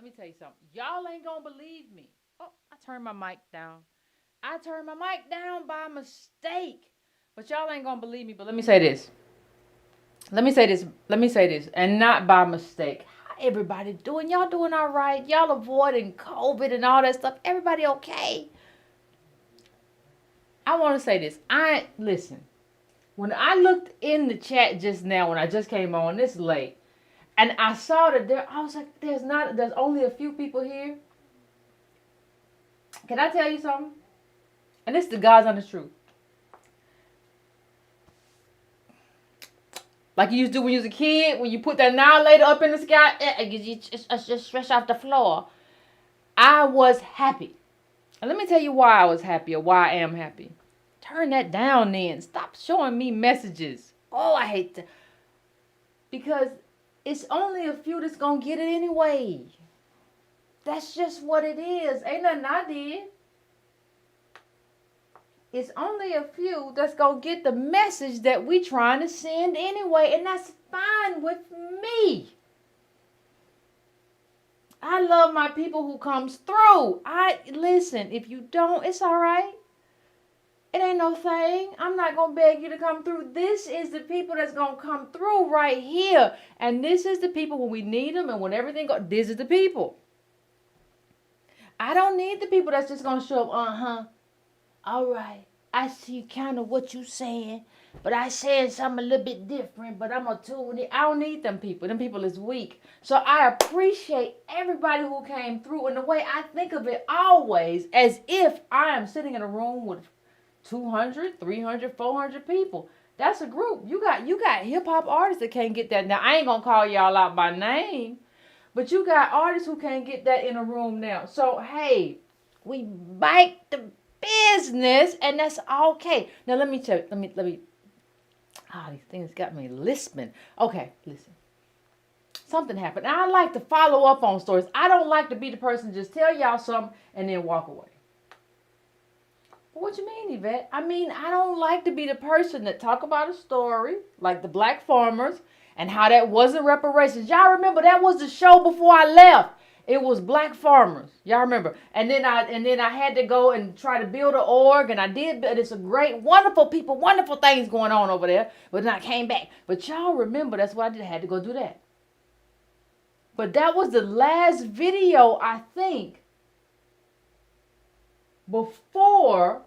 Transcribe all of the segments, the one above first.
me tell you something. Y'all ain't gonna believe me. Oh, I turned my mic down. I turned my mic down by mistake. But y'all ain't gonna believe me. But let me say this. Let me say this. Let me say this. And not by mistake. How everybody doing? Y'all doing all right? Y'all avoiding COVID and all that stuff. Everybody okay? I want to say this. Listen. When I looked in the chat just now, when I just came on this late, and I saw that I was like, there's only a few people here. Can I tell you something? And this is the God's honest truth. Like you used to do when you was a kid, when you put that annihilator up in the sky, it's just stretch off the floor. I was happy. And let me tell you why I was happy, or why I am happy. Turn that down then. Stop showing me messages. Oh, I hate that. Because it's only a few that's going to get it anyway. That's just what it is. Ain't nothing I did. It's only a few that's going to get the message that we trying to send anyway. And that's fine with me. I love my people who comes through. Listen, if you don't, it's all right. It ain't no thing. I'm not going to beg you to come through. This is the people that's going to come through right here. And this is the people when we need them and when everything goes. This is the people. I don't need the people that's just going to show up. All right. I see kind of what you saying. But I saying something a little bit different. But I'm going to tune in. I don't need them people. Them people is weak. So I appreciate everybody who came through. And the way I think of it always as if I am sitting in a room with 200, 300, 400 people. That's a group. You got hip hop artists that can't get that. Now, I ain't going to call y'all out by name, but you got artists who can't get that in a room now. So, hey, we bite the business and that's okay. Now, let me tell you, let me, these things got me lisping. Okay, listen. Something happened. Now, I like to follow up on stories. I don't like to be the person to just tell y'all something and then walk away. What you mean, Yvette? I mean, I don't like to be the person that talk about a story like the black farmers and how that wasn't reparations. Y'all remember that was the show before I left. It was black farmers. Y'all remember? And then I had to go and try to build an org, and I did. It's a great, wonderful people, wonderful things going on over there. But then I came back. But y'all remember that's what I did. I had to go do that. But that was the last video, I think, before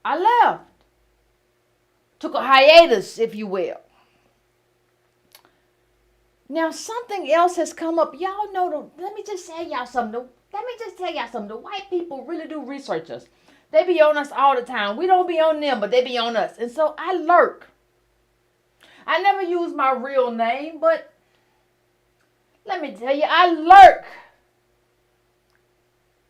I left. Took a hiatus, if you will. Now, something else has come up. Y'all know, let me just tell y'all something. The white people really do research us. They be on us all the time. We don't be on them, but they be on us. And so I lurk. I never use my real name, but let me tell you, I lurk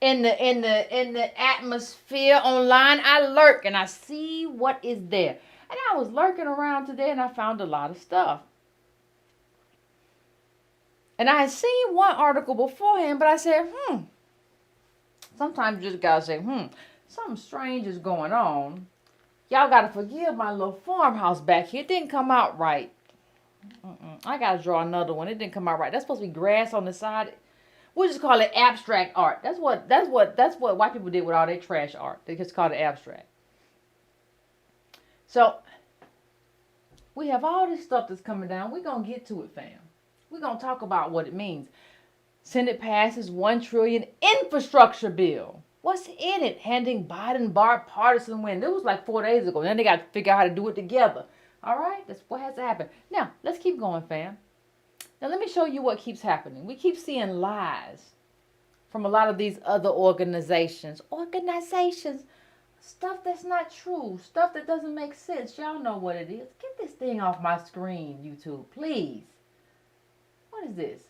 in the atmosphere online. I lurk and I see what is there. And I was lurking around today and I found a lot of stuff. And I had seen one article beforehand, but I said, sometimes you just gotta say, something strange is going on. Y'all gotta forgive my little farmhouse back here. It didn't come out right. I gotta draw another one. It didn't come out right. That's supposed to be grass on the side. We just call it abstract art. That's what white people did with all their trash art. They just called it abstract. So we have all this stuff that's coming down. We're gonna get to it, fam. We're gonna talk about what it means. Senate passes $1 trillion infrastructure bill. What's in it? Handing Biden bipartisan win. It was like 4 days ago. Then they got to figure out how to do it together. All right, that's what has to happen. Now let's keep going, fam. Now, let me show you what keeps happening. We keep seeing lies from a lot of these other organizations. Stuff that's not true. Stuff that doesn't make sense. Y'all know what it is. Get this thing off my screen, YouTube, please. What is this?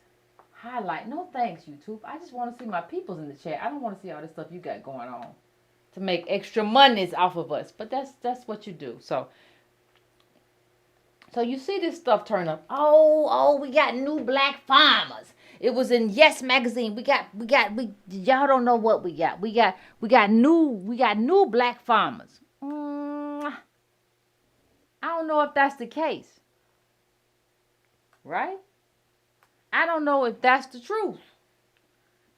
Highlight. No thanks, YouTube. I just want to see my peoples in the chat. I don't want to see all this stuff you got going on to make extra monies off of us. But that's what you do. So you see this stuff turn up. Oh, we got new black farmers. It was in Yes magazine. We y'all don't know what we got. We got new black farmers. I don't know if that's the case. Right? I don't know if that's the truth.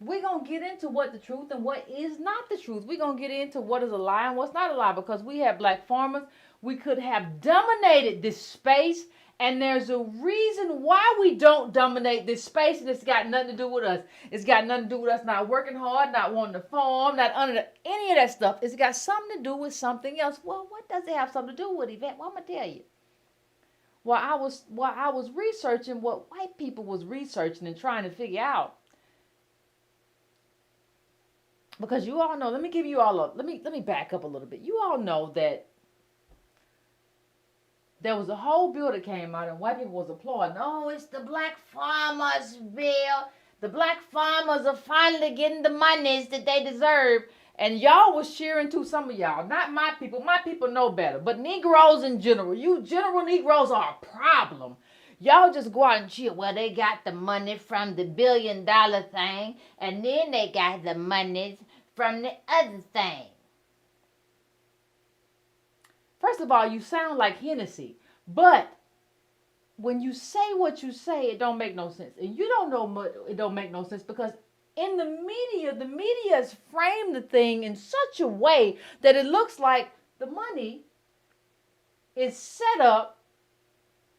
we're going to get into what the truth and what is not the truth. We're going to get into what is a lie and what's not a lie, because we have black farmers. We could have dominated this space, and there's a reason why we don't dominate this space, and it's got nothing to do with us. It's got nothing to do with us not working hard, not wanting to farm, not under any of that stuff. It's got something to do with something else. Well, what does it have something to do with, Yvette? Well, I'm going to tell you. While I was researching what white people was researching and trying to figure out, because you all know, let me back up a little bit. You all know that there was a whole bill that came out and white people was applauding. Oh, it's the black farmers bill. The black farmers are finally getting the monies that they deserve. And y'all was cheering too, some of y'all. Not my people. My people know better. But Negroes in general. You general Negroes are a problem. Y'all just go out and cheer. Well, they got the money from the $1 billion thing. And then they got the monies from the other thing. First of all, you sound like Hennessy. But when you say what you say, it don't make no sense. And you don't know much, it don't make no sense, because in the media has framed the thing in such a way that it looks like the money is set up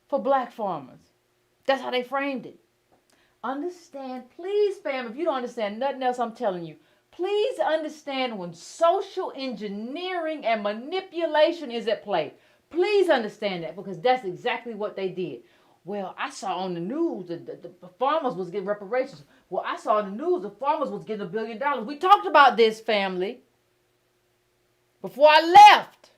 for black farmers. That's how they framed it. Understand, please, fam, if you don't understand nothing else I'm telling you, please understand when social engineering and manipulation is at play. Please understand that, because that's exactly what they did. Well, I saw on the news that the farmers was getting reparations. Well, I saw on the news the farmers was getting $1 billion. We talked about this, family, before I left.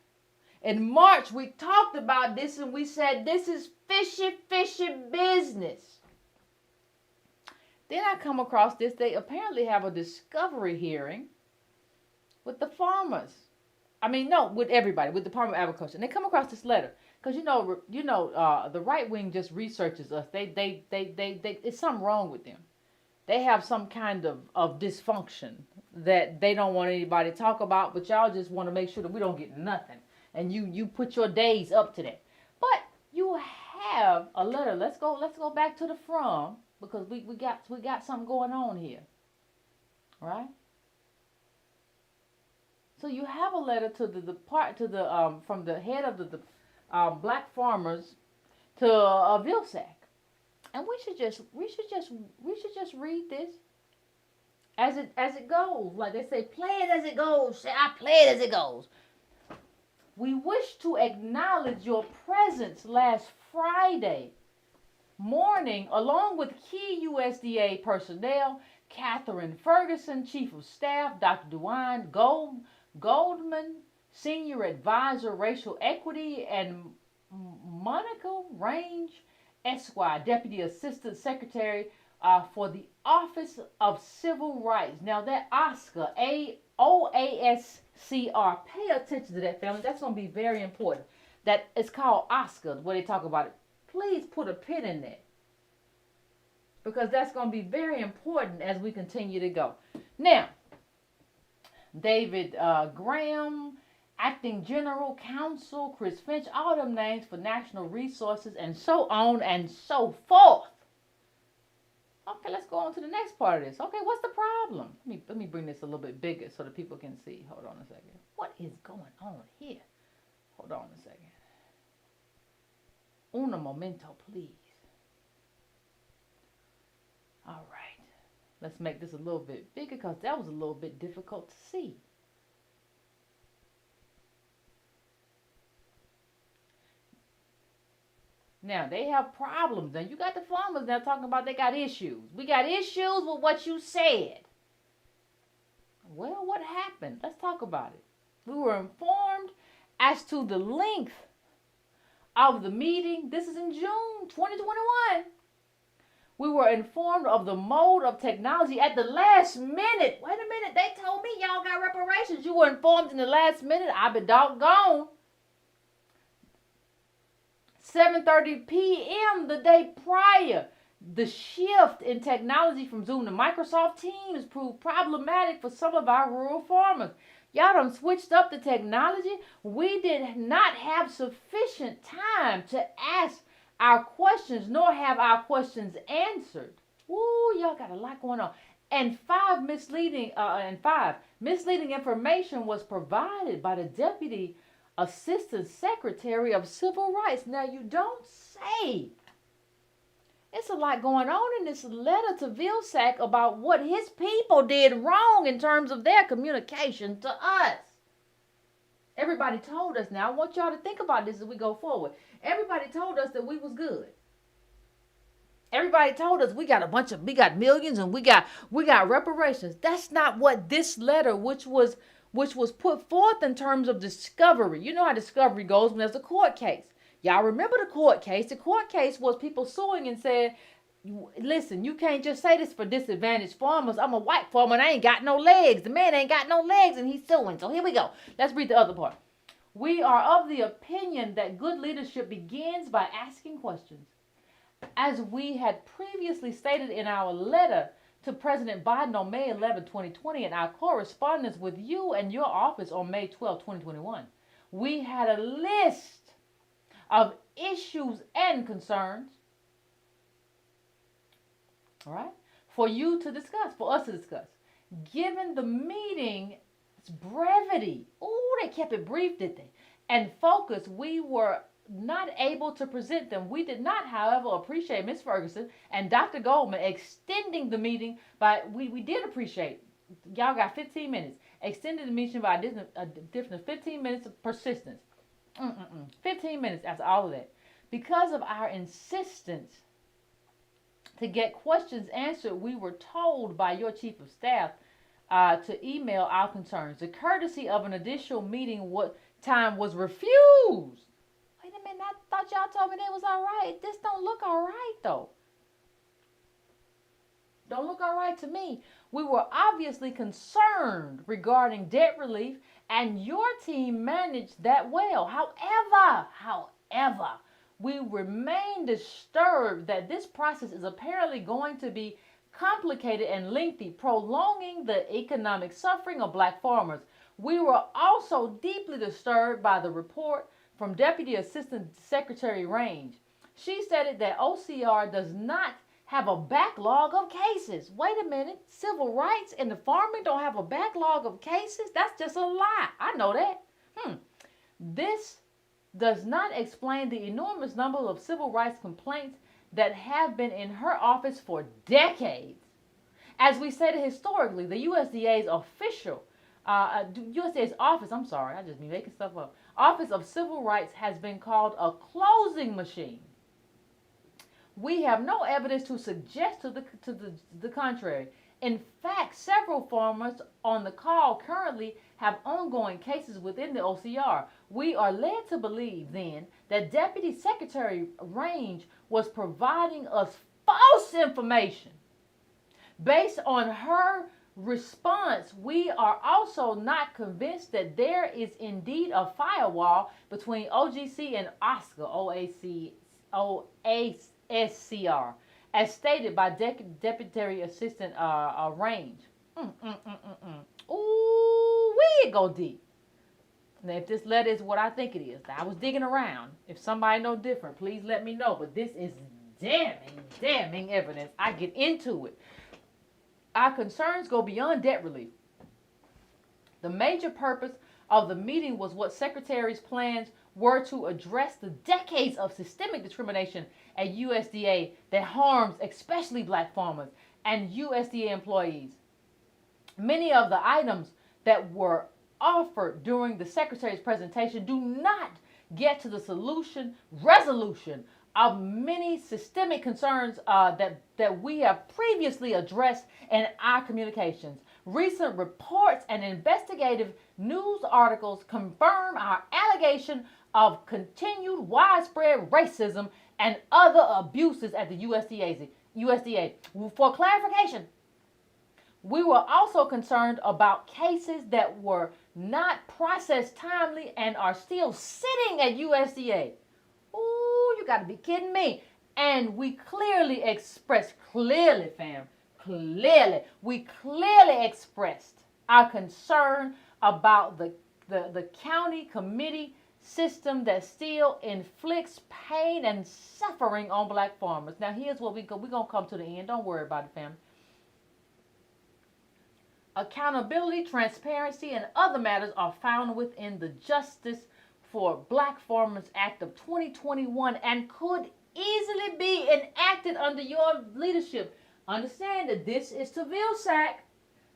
In March, we talked about this, and we said this is fishy business. Then I come across this. They apparently have a discovery hearing with the farmers. With everybody, with the Department of Agriculture. And they come across this letter. Because the right wing just researches us. They it's something wrong with them. They have some kind of dysfunction that they don't want anybody to talk about, but y'all just want to make sure that we don't get nothing. And you put your days up to that. But you have a letter. Let's go back to the from, because we got something going on here. Right? So you have a letter to from the head of the black farmers to Vilsack, and we should just read this as it goes. Like they say, play it as it goes. Say, I play it as it goes. We wish to acknowledge your presence last Friday morning, along with key USDA personnel, Catherine Ferguson, Chief of Staff, Dr. DeWine Goldman, Senior Advisor, Racial Equity, and Monica Range, Esquire, Deputy Assistant Secretary for the Office of Civil Rights. Now that Oscar, OASCR, pay attention to that, family. That's going to be very important. That it's called Oscar, where they talk about it. Please put a pin in that, because that's going to be very important as we continue to go. Now, David Graham, Acting General Counsel, Chris Finch, all them names for National Resources, and so on and so forth. Okay, let's go on to the next part of this. Okay, what's the problem? Let me bring this a little bit bigger so that people can see. Hold on a second. What is going on here? Hold on a second. Un momento, please. All right. Let's make this a little bit bigger, because that was a little bit difficult to see. Now, they have problems. Now, you got the farmers now talking about they got issues. We got issues with what you said. Well, what happened? Let's talk about it. We were informed as to the length of the meeting. This is in June 2021. We were informed of the mode of technology at the last minute. Wait a minute. They told me y'all got reparations. You were informed in the last minute. I've been doggone. 7:30 p.m. the day prior. The shift in technology from Zoom to Microsoft Teams proved problematic for some of our rural farmers. Y'all done switched up the technology. We did not have sufficient time to ask our questions, nor have our questions answered. Woo, y'all got a lot going on. And five misleading information was provided by the Deputy Assistant Secretary of Civil Rights. Now you don't say. It's a lot going on in this letter to Vilsack about what his people did wrong in terms of their communication to us. Everybody told us. Now I want y'all to think about this as we go forward. Everybody told us that we was good. Everybody told us we got millions and we got reparations. That's not what this letter, which was put forth in terms of discovery. You know how discovery goes when there's a court case. Y'all remember the court case? The court case was people suing and said, listen, you can't just say this for disadvantaged farmers. I'm a white farmer and I ain't got no legs. The man ain't got no legs and he's suing. So here we go. Let's read the other part. We are of the opinion that good leadership begins by asking questions. As we had previously stated in our letter to President Biden on May 11, 2020, and our correspondence with you and your office on May 12, 2021, we had a list of issues and concerns, all right, for us to discuss. Given the meeting's brevity, they kept it brief, did they? And focus, we were not able to present them. We did not, however, appreciate Ms. Ferguson and Dr. Goldman extending the meeting we did appreciate. Y'all got 15 minutes. Extended the meeting by a different 15 minutes of persistence. 15 minutes after all of that. Because of our insistence to get questions answered, we were told by your chief of staff to email our concerns. The courtesy of an additional meeting time was refused. Wait a minute, I thought y'all told me that was all right. This don't look all right, though. Don't look all right to me. We were obviously concerned regarding debt relief, and your team managed that well. However, we remain disturbed that this process is apparently going to be complicated and lengthy, prolonging the economic suffering of black farmers. We were also deeply disturbed by the report from Deputy Assistant Secretary Range. She stated that OCR does not have a backlog of cases. Wait a minute, civil rights and the farming don't have a backlog of cases? That's just a lie. I know that. This does not explain the enormous number of civil rights complaints that have been in her office for decades. As we stated historically, the USDA's USDA's office, I just be making stuff up. Office of Civil Rights has been called a closing machine. We have no evidence to suggest to the contrary. In fact, several farmers on the call currently have ongoing cases within the OCR. We are led to believe then that Deputy Secretary Range was providing us false information. Based on her response, we are also not convinced that there is indeed a firewall between OGC and OASCR, as stated by Deputy Assistant Range. Ooh, we go deep. Now, if this letter is what I think it is, I was digging around. If somebody know different, please let me know. But this is damning evidence. I get into it. Our concerns go beyond debt relief. The major purpose of the meeting was what Secretary's plans were to address the decades of systemic discrimination at USDA that harms especially black farmers and USDA employees. Many of the items that were offered during the Secretary's presentation do not get to the resolution of many systemic concerns that we have previously addressed in our communications. Recent reports and investigative news articles confirm our allegation of continued widespread racism and other abuses at the USDA. For clarification, we were also concerned about cases that were not processed timely and are still sitting at USDA. Ooh, you got to be kidding me. And we clearly expressed our concern about the county committee system that still inflicts pain and suffering on black farmers. Now, here's what we're going to come to the end. Don't worry about it, family. accountability, transparency, and other matters are found within the Justice for Black Farmers Act of 2021 and could easily be enacted under your leadership. Understand that this is to Vilsack.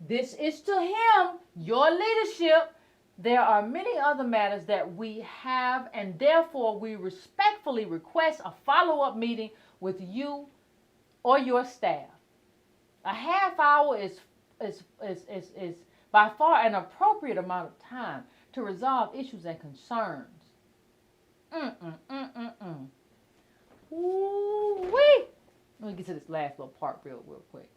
This is to him, your leadership. There are many other matters that we have, and therefore we respectfully request a follow-up meeting with you or your staff. A half hour is by far an appropriate amount of time to resolve issues and concerns. Ooh-wee. Let me get to this last little part real quick.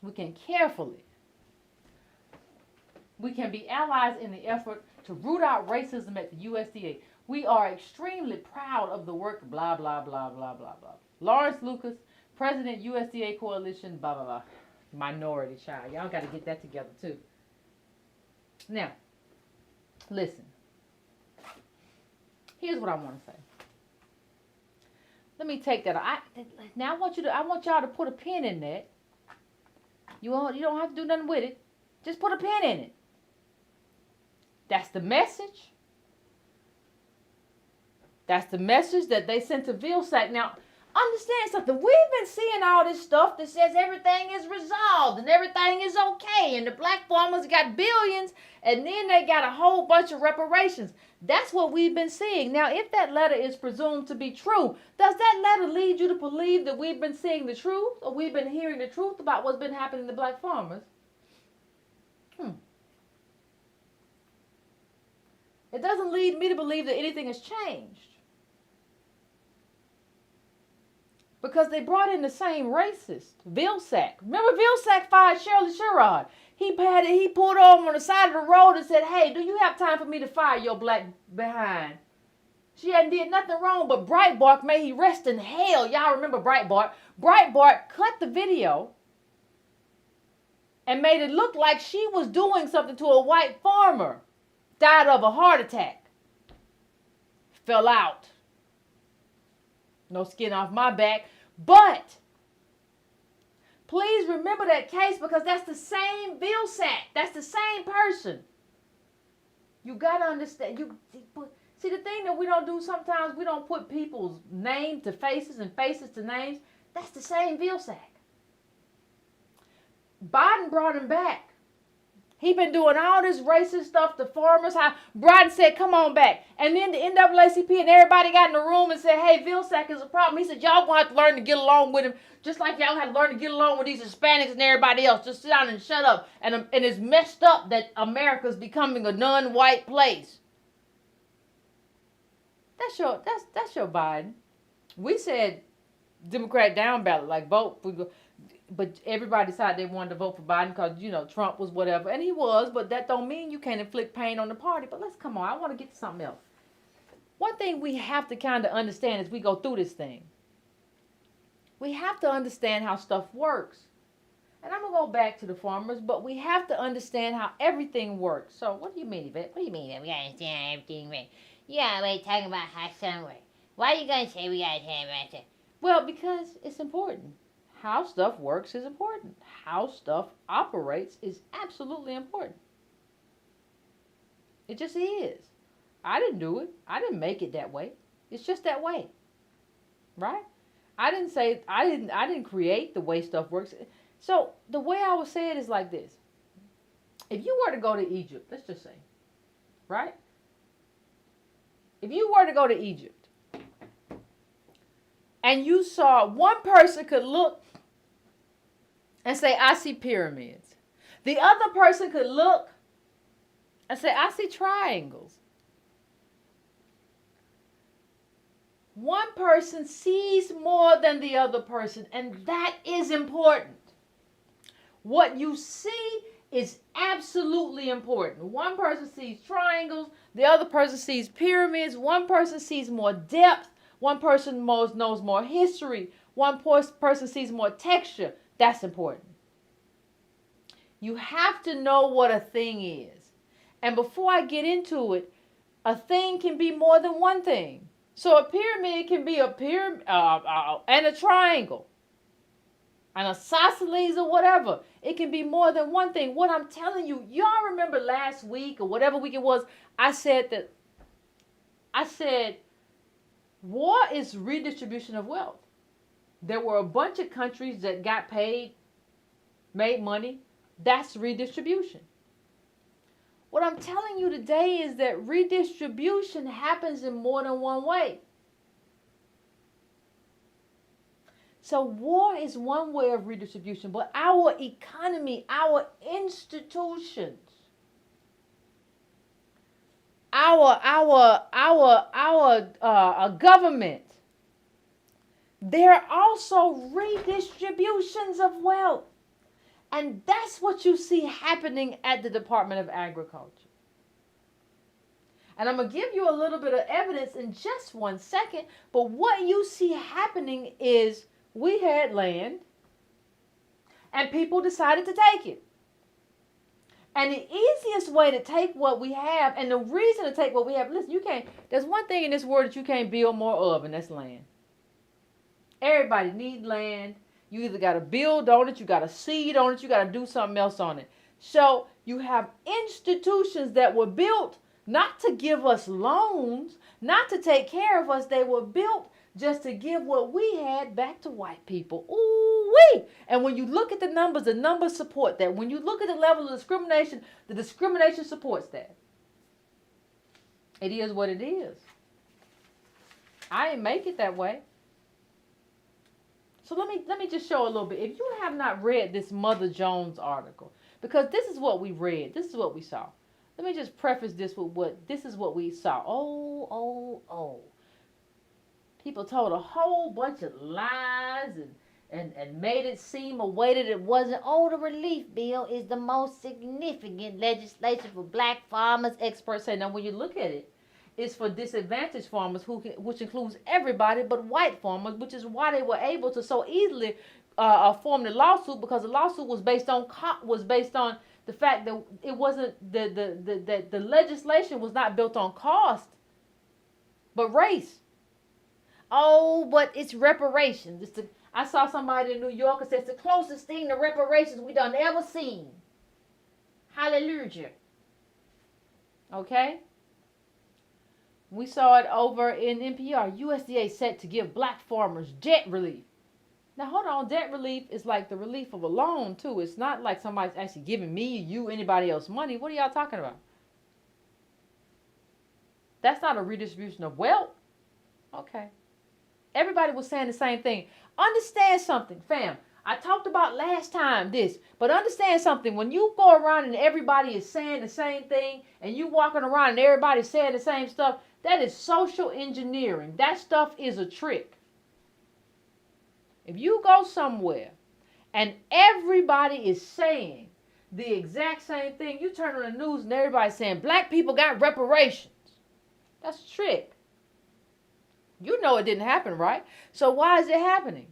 We can be allies in the effort to root out racism at the USDA. We are extremely proud of the work, blah, blah, blah, blah, blah, blah. Lawrence Lucas, President, USDA Coalition, blah, blah, blah. Minority child. Y'all got to get that together, too. Now, listen. Here's what I want to say. Let me take that. I want y'all to put a pin in that. You don't have to do nothing with it. Just put a pin in it. That's the message. That's the message that they sent to Vilsack. Now, understand something. We've been seeing all this stuff that says everything is resolved and everything is okay. And the black farmers got billions and then they got a whole bunch of reparations. That's what we've been seeing. Now, if that letter is presumed to be true, does that letter lead you to believe that we've been seeing the truth or we've been hearing the truth about what's been happening to black farmers? It doesn't lead me to believe that anything has changed. Because they brought in the same racist, Vilsack. Remember Vilsack fired Shirley Sherrod. He pulled over on the side of the road and said, hey, do you have time for me to fire your black behind? She hadn't did nothing wrong, but Breitbart, may he rest in hell. Y'all remember Breitbart. Breitbart cut the video and made it look like she was doing something to a white farmer. Died of a heart attack. Fell out. No skin off my back. But please remember that case because that's the same Vilsack. That's the same person. You got to understand. See, the thing that we don't do sometimes, we don't put people's name to faces and faces to names. That's the same Vilsack. Biden brought him back. He been doing all this racist stuff to farmers. How Biden said, come on back. And then the NAACP and everybody got in the room and said, hey, Vilsack is a problem. He said, y'all going to have to learn to get along with him. Just like y'all have to learn to get along with these Hispanics and everybody else. Just sit down and shut up. And it's messed up that America's becoming a non-white place. That's your Biden. We said Democrat down ballot, like vote. But everybody decided they wanted to vote for Biden because, Trump was whatever. And he was, but that don't mean you can't inflict pain on the party. But let's come on. I want to get to something else. One thing we have to kind of understand as we go through this thing. We have to understand how stuff works. And I'm going to go back to the farmers, but we have to understand how everything works. So what do you mean, Yvette? What do you mean we got to understand how everything works? Yeah, we're talking about how something works. Why are you going to say we got to understand about that? Well, because it's important. How stuff works is important. How stuff operates is absolutely important. It just is. I didn't do it. I didn't make it that way. It's just that way. Right? I didn't create the way stuff works. So the way I would say it is like this. If you were to go to Egypt, let's just say, right? If you were to go to Egypt and you saw one person could look and say, I see pyramids. The other person could look and say, I see triangles. One person sees more than the other person, and that is important. What you see is absolutely important. One person sees triangles, the other person sees pyramids, one person sees more depth, one person knows more history, one person sees more texture. That's important. You have to know what a thing is. And before I get into it, a thing can be more than one thing. So a pyramid can be a pyramid and a triangle. an isosceles or whatever. It can be more than one thing. What I'm telling you, y'all remember last week or whatever week it was, I said war is redistribution of wealth. There were a bunch of countries that got paid, made money. That's redistribution. What I'm telling you today is that redistribution happens in more than one way. So war is one way of redistribution, but our economy, our institutions, our government, they're also redistributions of wealth. And that's what you see happening at the Department of Agriculture. And I'm going to give you a little bit of evidence in just 1 second. But what you see happening is we had land and people decided to take it. And the easiest way to take what we have, and the reason to take what we have, listen, there's one thing in this world that you can't build more of, and that's land. Everybody needs land. You either got to build on it, you got to seed on it, you got to do something else on it. So you have institutions that were built not to give us loans, not to take care of us. They were built just to give what we had back to white people. Ooh-wee! And when you look at the numbers support that. When you look at the level of discrimination, the discrimination supports that. It is what it is. I didn't make it that way. So let me just show a little bit. If you have not read this Mother Jones article, because this is what we read, this is what we saw. Let me just preface this with this is what we saw. Oh. People told a whole bunch of lies and made it seem a way that it wasn't. Oh, the relief bill is the most significant legislation for black farmers, experts say. Now, when you look at it, it's for disadvantaged farmers, which includes everybody but white farmers, which is why they were able to so easily form the lawsuit, because the lawsuit was based on the fact that it wasn't the legislation was not built on cost, but race. Oh, but it's reparations. I saw somebody in New York and said it's the closest thing to reparations we done ever seen. Hallelujah. Okay. We saw it over in NPR. USDA set to give black farmers debt relief. Now, hold on. Debt relief is like the relief of a loan, too. It's not like somebody's actually giving me, you, anybody else money. What are y'all talking about? That's not a redistribution of wealth. Okay. Everybody was saying the same thing. Understand something, fam. I talked about last time this, but understand something. When you go around and everybody is saying the same thing, and you walking around and everybody's saying the same stuff, that is social engineering. That stuff is a trick. If you go somewhere and everybody is saying the exact same thing, you turn on the news and everybody's saying black people got reparations. That's a trick. You know it didn't happen, right? So why is it happening?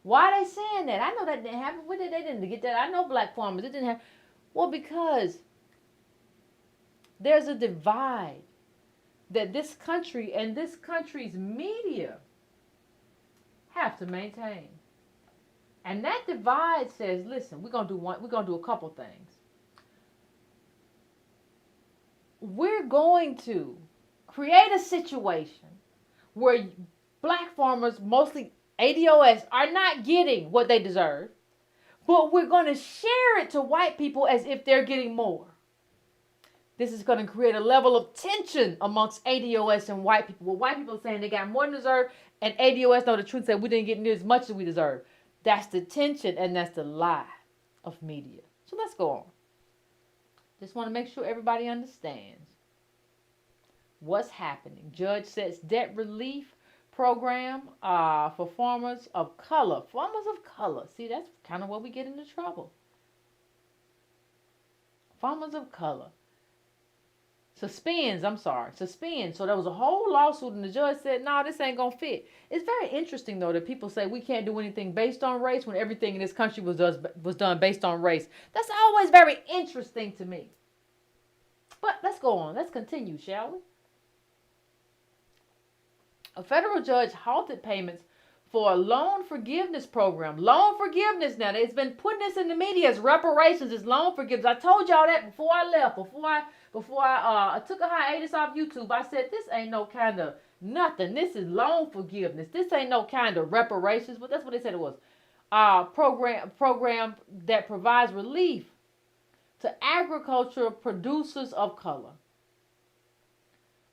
Why are they saying that? I know that didn't happen. Where did they didn't get that? I know black farmers. It didn't happen. Well, because there's a divide that this country and this country's media have to maintain. And that divide says, listen, we're gonna do a couple things. We're going to create a situation where black farmers, mostly ADOS, are not getting what they deserve, but we're going to share it to white people as if they're getting more. This is going to create a level of tension amongst ADOS and white people. Well, white people are saying they got more than deserve, and ADOS know the truth, said we didn't get near as much as we deserve. That's the tension, and that's the lie of media. So let's go on. Just want to make sure everybody understands what's happening. Judge sets debt relief program for farmers of color. Farmers of color. See, that's kind of where we get into trouble. Farmers of color. Suspends. So there was a whole lawsuit and the judge said, no, this ain't going to fit. It's very interesting, though, that people say we can't do anything based on race when everything in this country was done based on race. That's always very interesting to me. But let's go on. Let's continue, shall we? A federal judge halted payments for a loan forgiveness program. Loan forgiveness now. It's been putting this in the media as reparations. It's loan forgiveness. I told y'all that before I left. Before I took a hiatus off YouTube. I said this ain't no kind of nothing. This is loan forgiveness. This ain't no kind of reparations. But that's what they said it was. Program that provides relief to agricultural producers of color.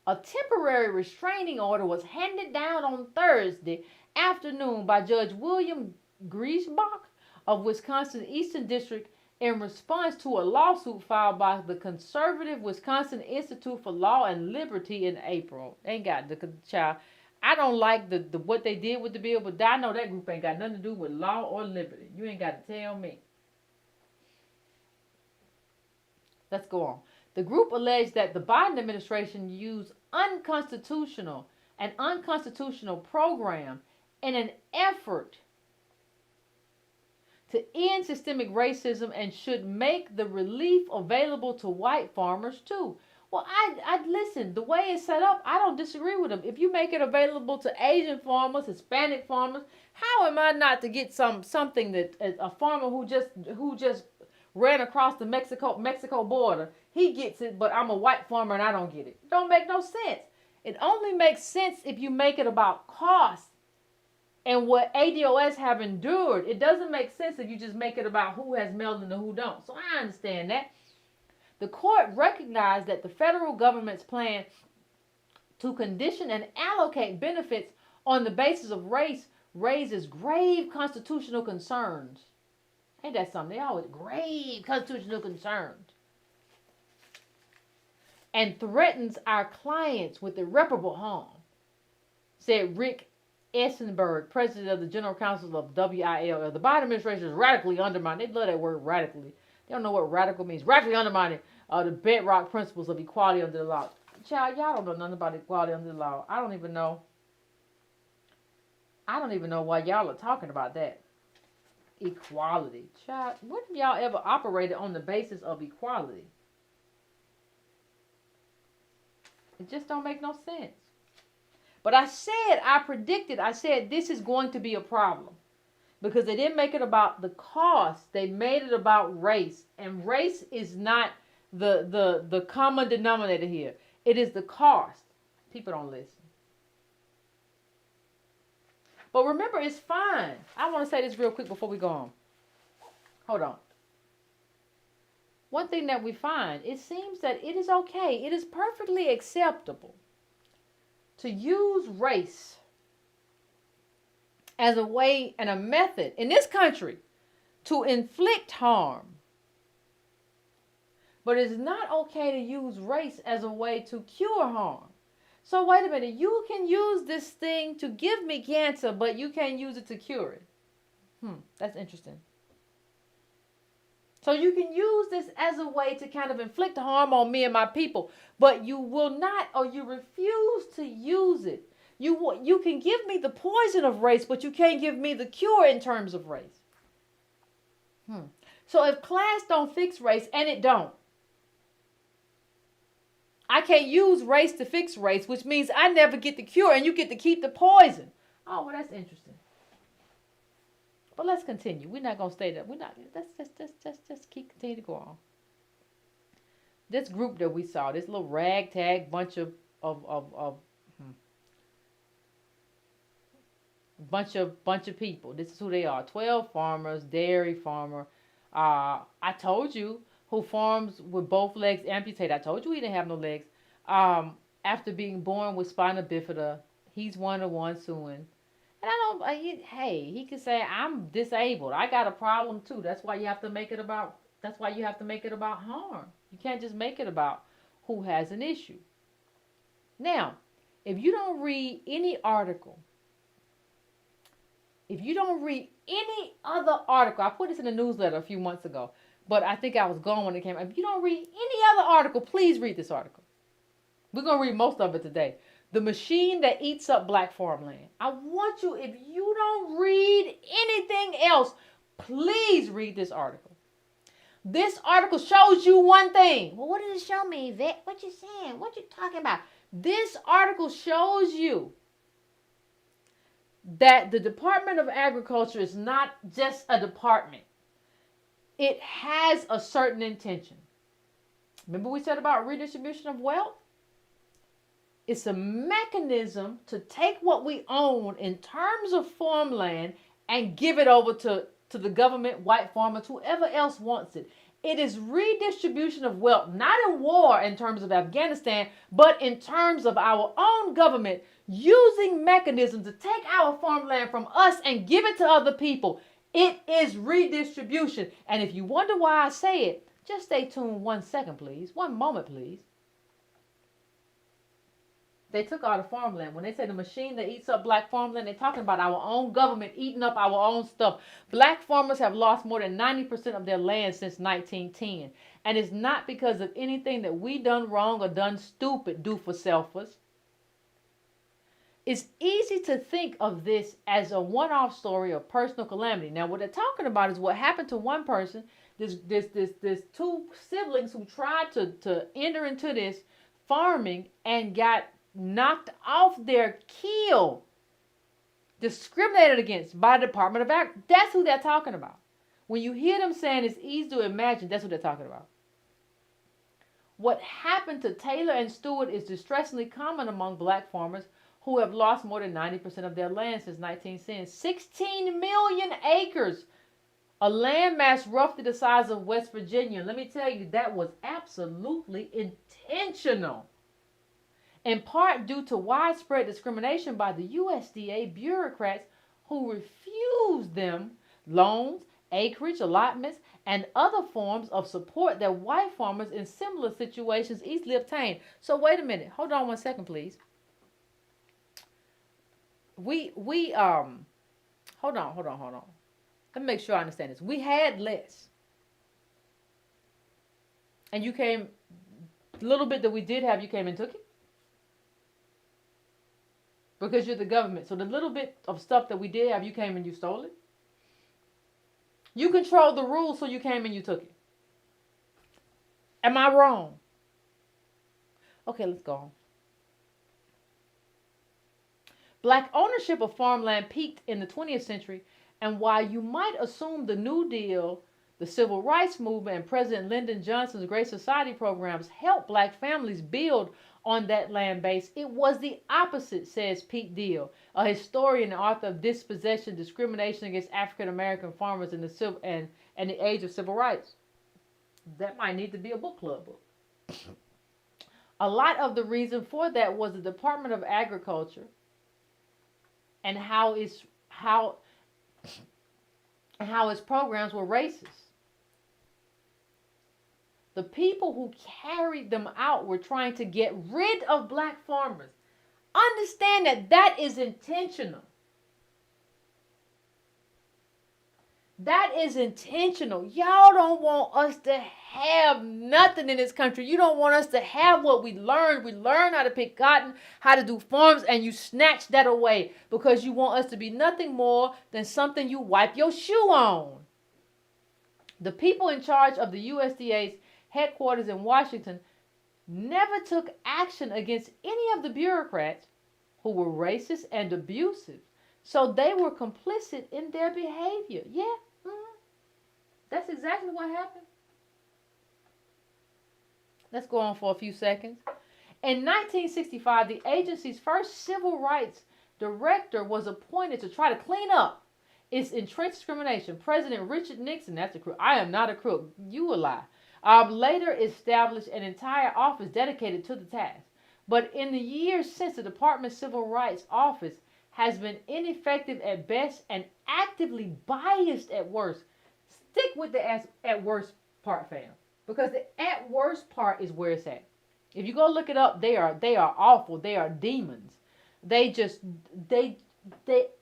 A temporary restraining order was handed down on Thursday afternoon by Judge William Griesbach of Wisconsin's Eastern District in response to a lawsuit filed by the conservative Wisconsin Institute for Law and Liberty in April. Ain't got the child. I don't like the what they did with the bill, but I know that group ain't got nothing to do with law or liberty. You ain't got to tell me. Let's go on. The group alleged that the Biden administration used an unconstitutional program in an effort to end systemic racism and should make the relief available to white farmers too. Well, I listen, the way it's set up, I don't disagree with them. If you make it available to Asian farmers, Hispanic farmers, how am I not to get something that a farmer who just ran across the Mexico border, he gets it, but I'm a white farmer and I don't get it. It don't make no sense. It only makes sense if you make it about cost and what ADOS have endured. It doesn't make sense if you just make it about who has mail and who don't. So I understand that. The court recognized that the federal government's plan to condition and allocate benefits on the basis of race raises grave constitutional concerns. Ain't that something? They always grave constitutional concerns. And threatens our clients with irreparable harm, said Rick Essenberg, president of the General Counsel of WILL. The Biden administration is radically undermining. They love that word radically. They don't know what radical means. Radically undermining the bedrock principles of equality under the law. Child, y'all don't know nothing about equality under the law. I don't even know why y'all are talking about that. Equality. Child, when have y'all ever operated on the basis of equality? It just don't make no sense. But I said this is going to be a problem. Because they didn't make it about the cost. They made it about race. And race is not the common denominator here. It is the cost. People don't listen. But remember, it's fine. I want to say this real quick before we go on. Hold on. One thing that we find, it seems that it is okay. It is perfectly acceptable to use race as a way and a method in this country to inflict harm. But it's not okay to use race as a way to cure harm. So wait a minute, you can use this thing to give me cancer, but you can't use it to cure it. That's interesting. So you can use this as a way to kind of inflict harm on me and my people, but you will not, or you refuse to use it. You can give me the poison of race, but you can't give me the cure in terms of race. So if class don't fix race, and it don't, I can't use race to fix race, which means I never get the cure, and you get to keep the poison. Oh, well, that's interesting. But let's continue. We're not gonna stay there. We're not. Let's just continue to go on. This group that we saw, this little ragtag bunch of people. This is who they are. 12 farmers, dairy farmer. I told you who farms with both legs amputated. I told you he didn't have no legs. After being born with spina bifida, he's one of the ones suing. And he could say, I'm disabled. I got a problem too. That's why you have to make it about harm. You can't just make it about who has an issue. Now, if you don't read any article, if you don't read any other article, I put this in a newsletter a few months ago, but I think I was gone when it came. If you don't read any other article, please read this article. We're going to read most of it today. The machine that eats up black farmland. I want you, if you don't read anything else, please read this article. This article shows you one thing. Well, what does it show me, Yvette? What you saying? What you talking about? This article shows you that the Department of Agriculture is not just a department. It has a certain intention. Remember we said about redistribution of wealth? It's a mechanism to take what we own in terms of farmland and give it over to the government, white farmers, whoever else wants it. It is redistribution of wealth, not in war in terms of Afghanistan, but in terms of our own government using mechanisms to take our farmland from us and give it to other people. It is redistribution. And if you wonder why I say it, just stay tuned 1 second, please. 1 moment, please. They took all the farmland. When they say the machine that eats up black farmland, they're talking about our own government eating up our own stuff. Black farmers have lost more than 90% of their land since 1910. And it's not because of anything that we done wrong or done stupid, do for selfers. It's easy to think of this as a one-off story of personal calamity. Now, what they're talking about is what happened to one person. There's 2 siblings who tried to enter into this farming and got knocked off their keel, discriminated against by the Department of Agriculture. That's who they're talking about. When you hear them saying it's easy to imagine, that's what they're talking about. What happened to Taylor and Stewart is distressingly common among black farmers who have lost more than 90% of their land since 1910. 16 million acres, a landmass roughly the size of West Virginia. Let me tell you, that was absolutely intentional. In part due to widespread discrimination by the USDA bureaucrats who refused them loans, acreage, allotments, and other forms of support that white farmers in similar situations easily obtained. So wait a minute. Hold on 1 second, please. Hold on. Let me make sure I understand this. We had less. And you came, the little bit that we did have, you came and took it? Because you're the government. So the little bit of stuff that we did have, you came and you stole it? You controlled the rules, so you came and you took it. Am I wrong? Okay, let's go on. Black ownership of farmland peaked in the 20th century, and while you might assume the New Deal, the Civil Rights Movement, and President Lyndon Johnson's Great Society programs helped black families build on that land base, it was the opposite, says Pete Deal, a historian and author of Dispossession, Discrimination Against African American Farmers in the the Age of Civil Rights. That might need to be a book club book. A lot of the reason for that was the Department of Agriculture and how its programs were racist. The people who carried them out were trying to get rid of black farmers. Understand that is intentional. That is intentional. Y'all don't want us to have nothing in this country. You don't want us to have what we learned. We learned how to pick cotton, how to do farms, and you snatch that away because you want us to be nothing more than something you wipe your shoe on. The people in charge of the USDA's headquarters in Washington never took action against any of the bureaucrats who were racist and abusive. So they were complicit in their behavior. Yeah, that's exactly what happened. Let's go on for a few seconds. In 1965, the agency's first civil rights director was appointed to try to clean up its entrenched discrimination. President Richard Nixon, that's a crook. I am not a crook. You a lie. Later established an entire office dedicated to the task. But in the years since, the Department's Civil Rights Office has been ineffective at best and actively biased at worst. Stick with the at worst part, fam. Because the at worst part is where it's at. If you go look it up, they are awful. They are demons. They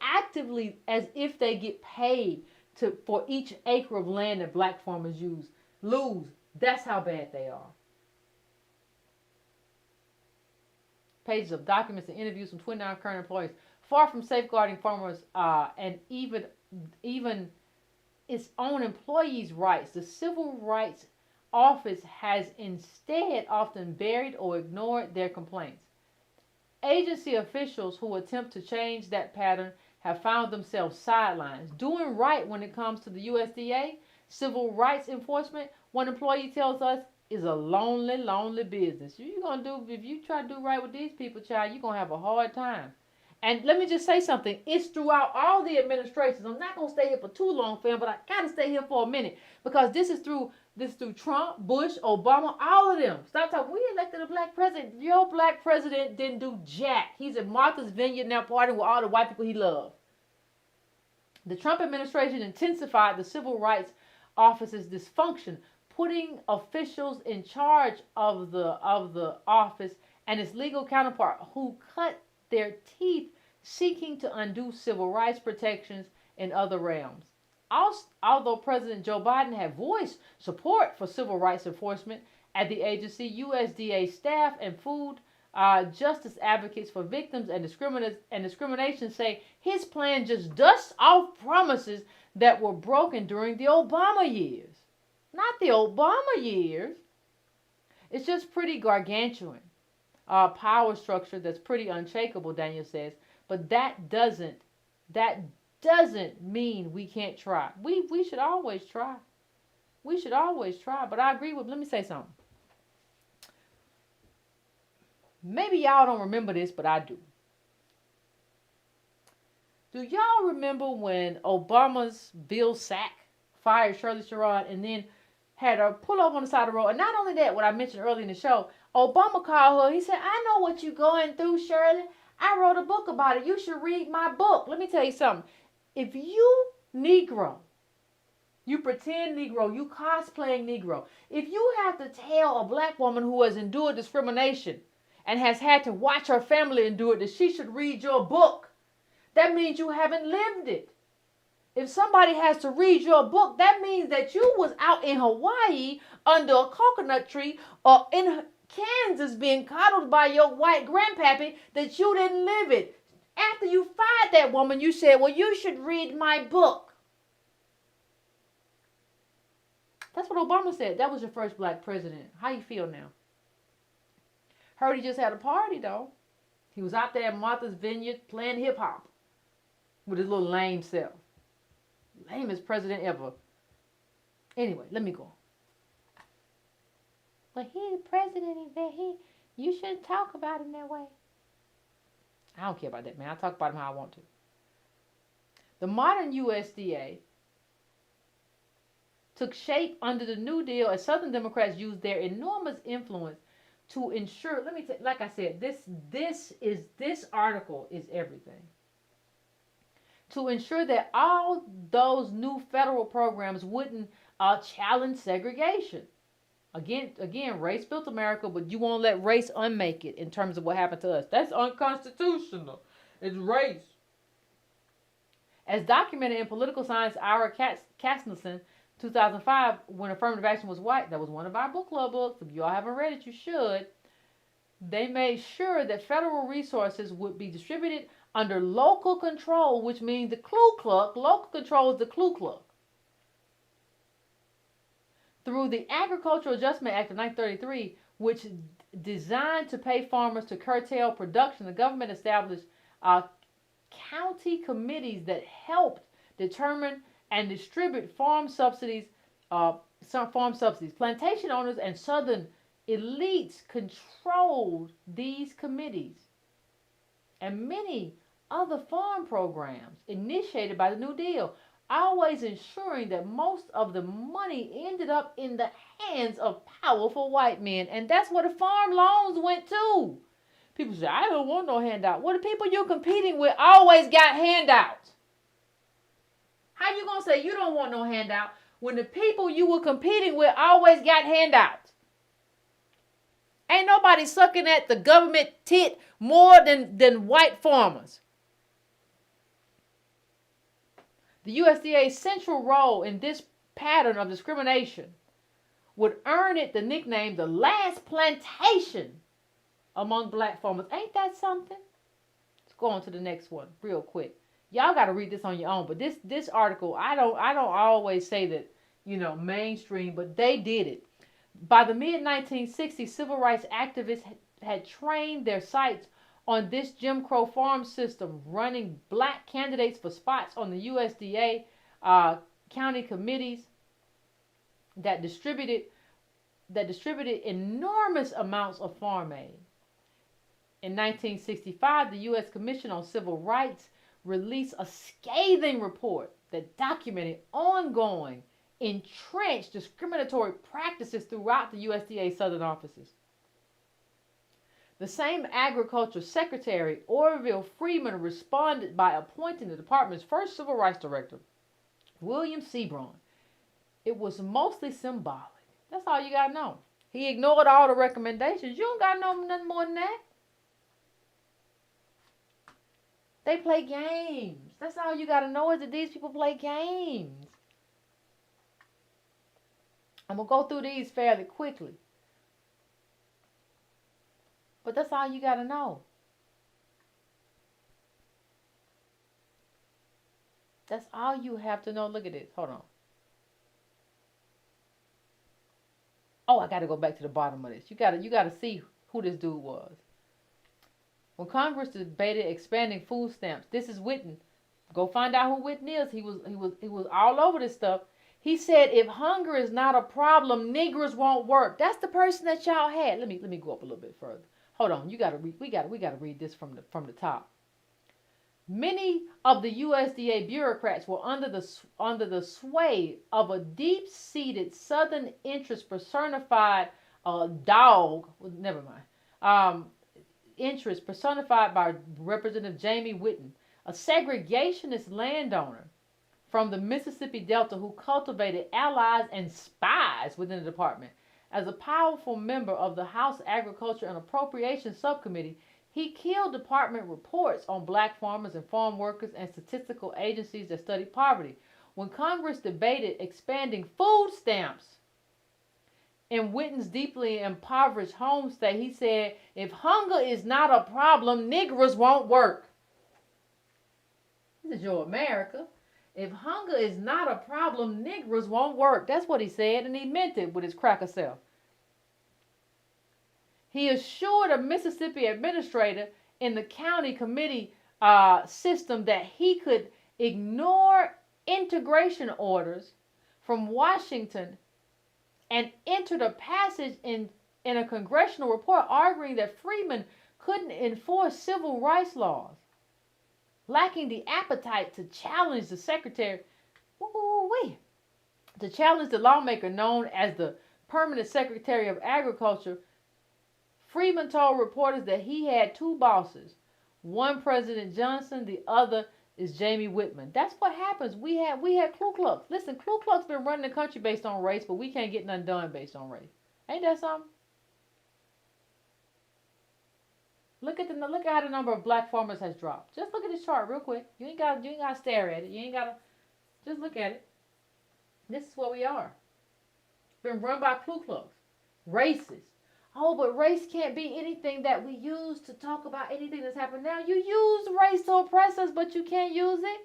actively, as if they get paid for each acre of land that black farmers lose. That's how bad they are. Pages of documents and interviews from 29 current employees. Far from safeguarding farmers and even its own employees' rights, the Civil Rights Office has instead often buried or ignored their complaints. Agency officials who attempt to change that pattern have found themselves sidelined. Doing right when it comes to the USDA, civil rights enforcement, one employee tells us, is a lonely, lonely business. If you try to do right with these people, child, you're going to have a hard time. And let me just say something. It's throughout all the administrations. I'm not going to stay here for too long, fam, but I got to stay here for a minute because this is through Trump, Bush, Obama, all of them. Stop talking. We elected a black president. Your black president didn't do jack. He's at Martha's Vineyard now partying with all the white people he loves. The Trump administration intensified the civil rights office's dysfunction, putting officials in charge of the office and its legal counterpart who cut their teeth seeking to undo civil rights protections in other realms. Although President Joe Biden had voiced support for civil rights enforcement at the agency, USDA staff and food justice advocates for victims and discrimination say his plan just dusts off promises that were broken during the Obama years. Not the Obama years. It's just pretty gargantuan. Power structure that's pretty unshakable, Daniel says. But that doesn't mean we can't try. We should always try. We should always try. But I agree with, let me say something. Maybe y'all don't remember this, but I do. Do y'all remember when Obama's Bill Sack fired Shirley Sherrod and then had her pull up on the side of the road? And not only that, what I mentioned earlier in the show, Obama called her. He said, I know what you're going through, Shirley. I wrote a book about it. You should read my book. Let me tell you something. If you Negro, you pretend Negro, you cosplaying Negro, if you have to tell a black woman who has endured discrimination and has had to watch her family endure it that she should read your book, that means you haven't lived it. If somebody has to read your book, that means that you was out in Hawaii under a coconut tree or in Kansas being coddled by your white grandpappy that you didn't live it. After you fired that woman, you said, well, you should read my book. That's what Obama said. That was your first black president. How you feel now? Heard he just had a party, though. He was out there at Martha's Vineyard playing hip-hop with his little lame self. Lamest president ever. Anyway, let me go. But he's the president, you shouldn't talk about him that way. I don't care about that, man. I talk about him how I want to. The modern USDA took shape under the New Deal as Southern Democrats used their enormous influence to ensure, like I said, this article is everything. To ensure that all those new federal programs wouldn't challenge segregation. Again, race built America, but you won't let race unmake it in terms of what happened to us. That's unconstitutional. It's race. As documented in Political Science, Ira Katznelson, 2005, when affirmative action was white, that was one of our book club books. If you all haven't read it, you should. They made sure that federal resources would be distributed under local control, which means the Ku Klux. Local control is the Ku Klux. Through the Agricultural Adjustment Act of 1933, which designed to pay farmers to curtail production, the government established county committees that helped determine and distribute farm subsidies. Plantation owners and Southern elites controlled these committees and many other farm programs initiated by the New Deal, always ensuring that most of the money ended up in the hands of powerful white men. And that's where the farm loans went to. People say, I don't want no handout. Well, the people you're competing with always got handouts. How you going to say you don't want no handout when the people you were competing with always got handouts? Ain't nobody sucking at the government tit more than white farmers. The USDA's central role in this pattern of discrimination would earn it the nickname the last plantation among black farmers. Ain't that something? Let's go on to the next one real quick. Y'all got to read this on your own. But this article, I don't always say that, mainstream, but they did it. By the mid-1960s, civil rights activists had trained their sights on this Jim Crow farm system, running black candidates for spots on the USDA county committees that distributed enormous amounts of farm aid. In 1965, the U.S. Commission on Civil Rights released a scathing report that documented ongoing, entrenched discriminatory practices throughout the USDA Southern offices. The same Agriculture Secretary, Orville Freeman, responded by appointing the department's first civil rights director, William C. Braun. It was mostly symbolic. That's all you got to know. He ignored all the recommendations. You don't got to know nothing more than that. They play games. That's all you got to know, is that these people play games. I'm going to go through these fairly quickly. But that's all you got to know. That's all you have to know. Look at this. Hold on. Oh, I got to go back to the bottom of this. You got to see who this dude was. When Congress debated expanding food stamps, this is Whitten. Go find out who Whitten is. He was all over this stuff. He said, if hunger is not a problem, Negroes won't work. That's the person that y'all had. Let me go up a little bit further. Hold on. We gotta read this from the top. Many of the USDA bureaucrats were under the sway of a deep-seated Southern interest personified interest personified by Representative Jamie Whitten, a segregationist landowner from the Mississippi Delta who cultivated allies and spies within the department. As a powerful member of the House Agriculture and Appropriations Subcommittee, he killed department reports on black farmers and farm workers and statistical agencies that study poverty. When Congress debated expanding food stamps in Whitten's deeply impoverished home state, he said, if hunger is not a problem, Negroes won't work. This is your America. If hunger is not a problem, Negroes won't work. That's what he said, and he meant it with his cracker self. He assured a Mississippi administrator in the county committee system that he could ignore integration orders from Washington and entered a passage in a congressional report arguing that Freeman couldn't enforce civil rights laws, lacking the appetite to challenge the secretary, to challenge the lawmaker known as the Permanent Secretary of Agriculture. Freeman told reporters that he had two bosses, one President Johnson, the other is Jamie Whitman. That's what happens. We had Ku Klux. Listen, Ku Klux been running the country based on race, but we can't get nothing done based on race. Ain't that something? Look at how the number of black farmers has dropped. Just look at this chart real quick. You ain't gotta stare at it. You ain't gotta just look at it. This is where we are. Been run by Ku Klux. Racist. Oh, but race can't be anything that we use to talk about anything that's happened now. You use race to oppress us, but you can't use it.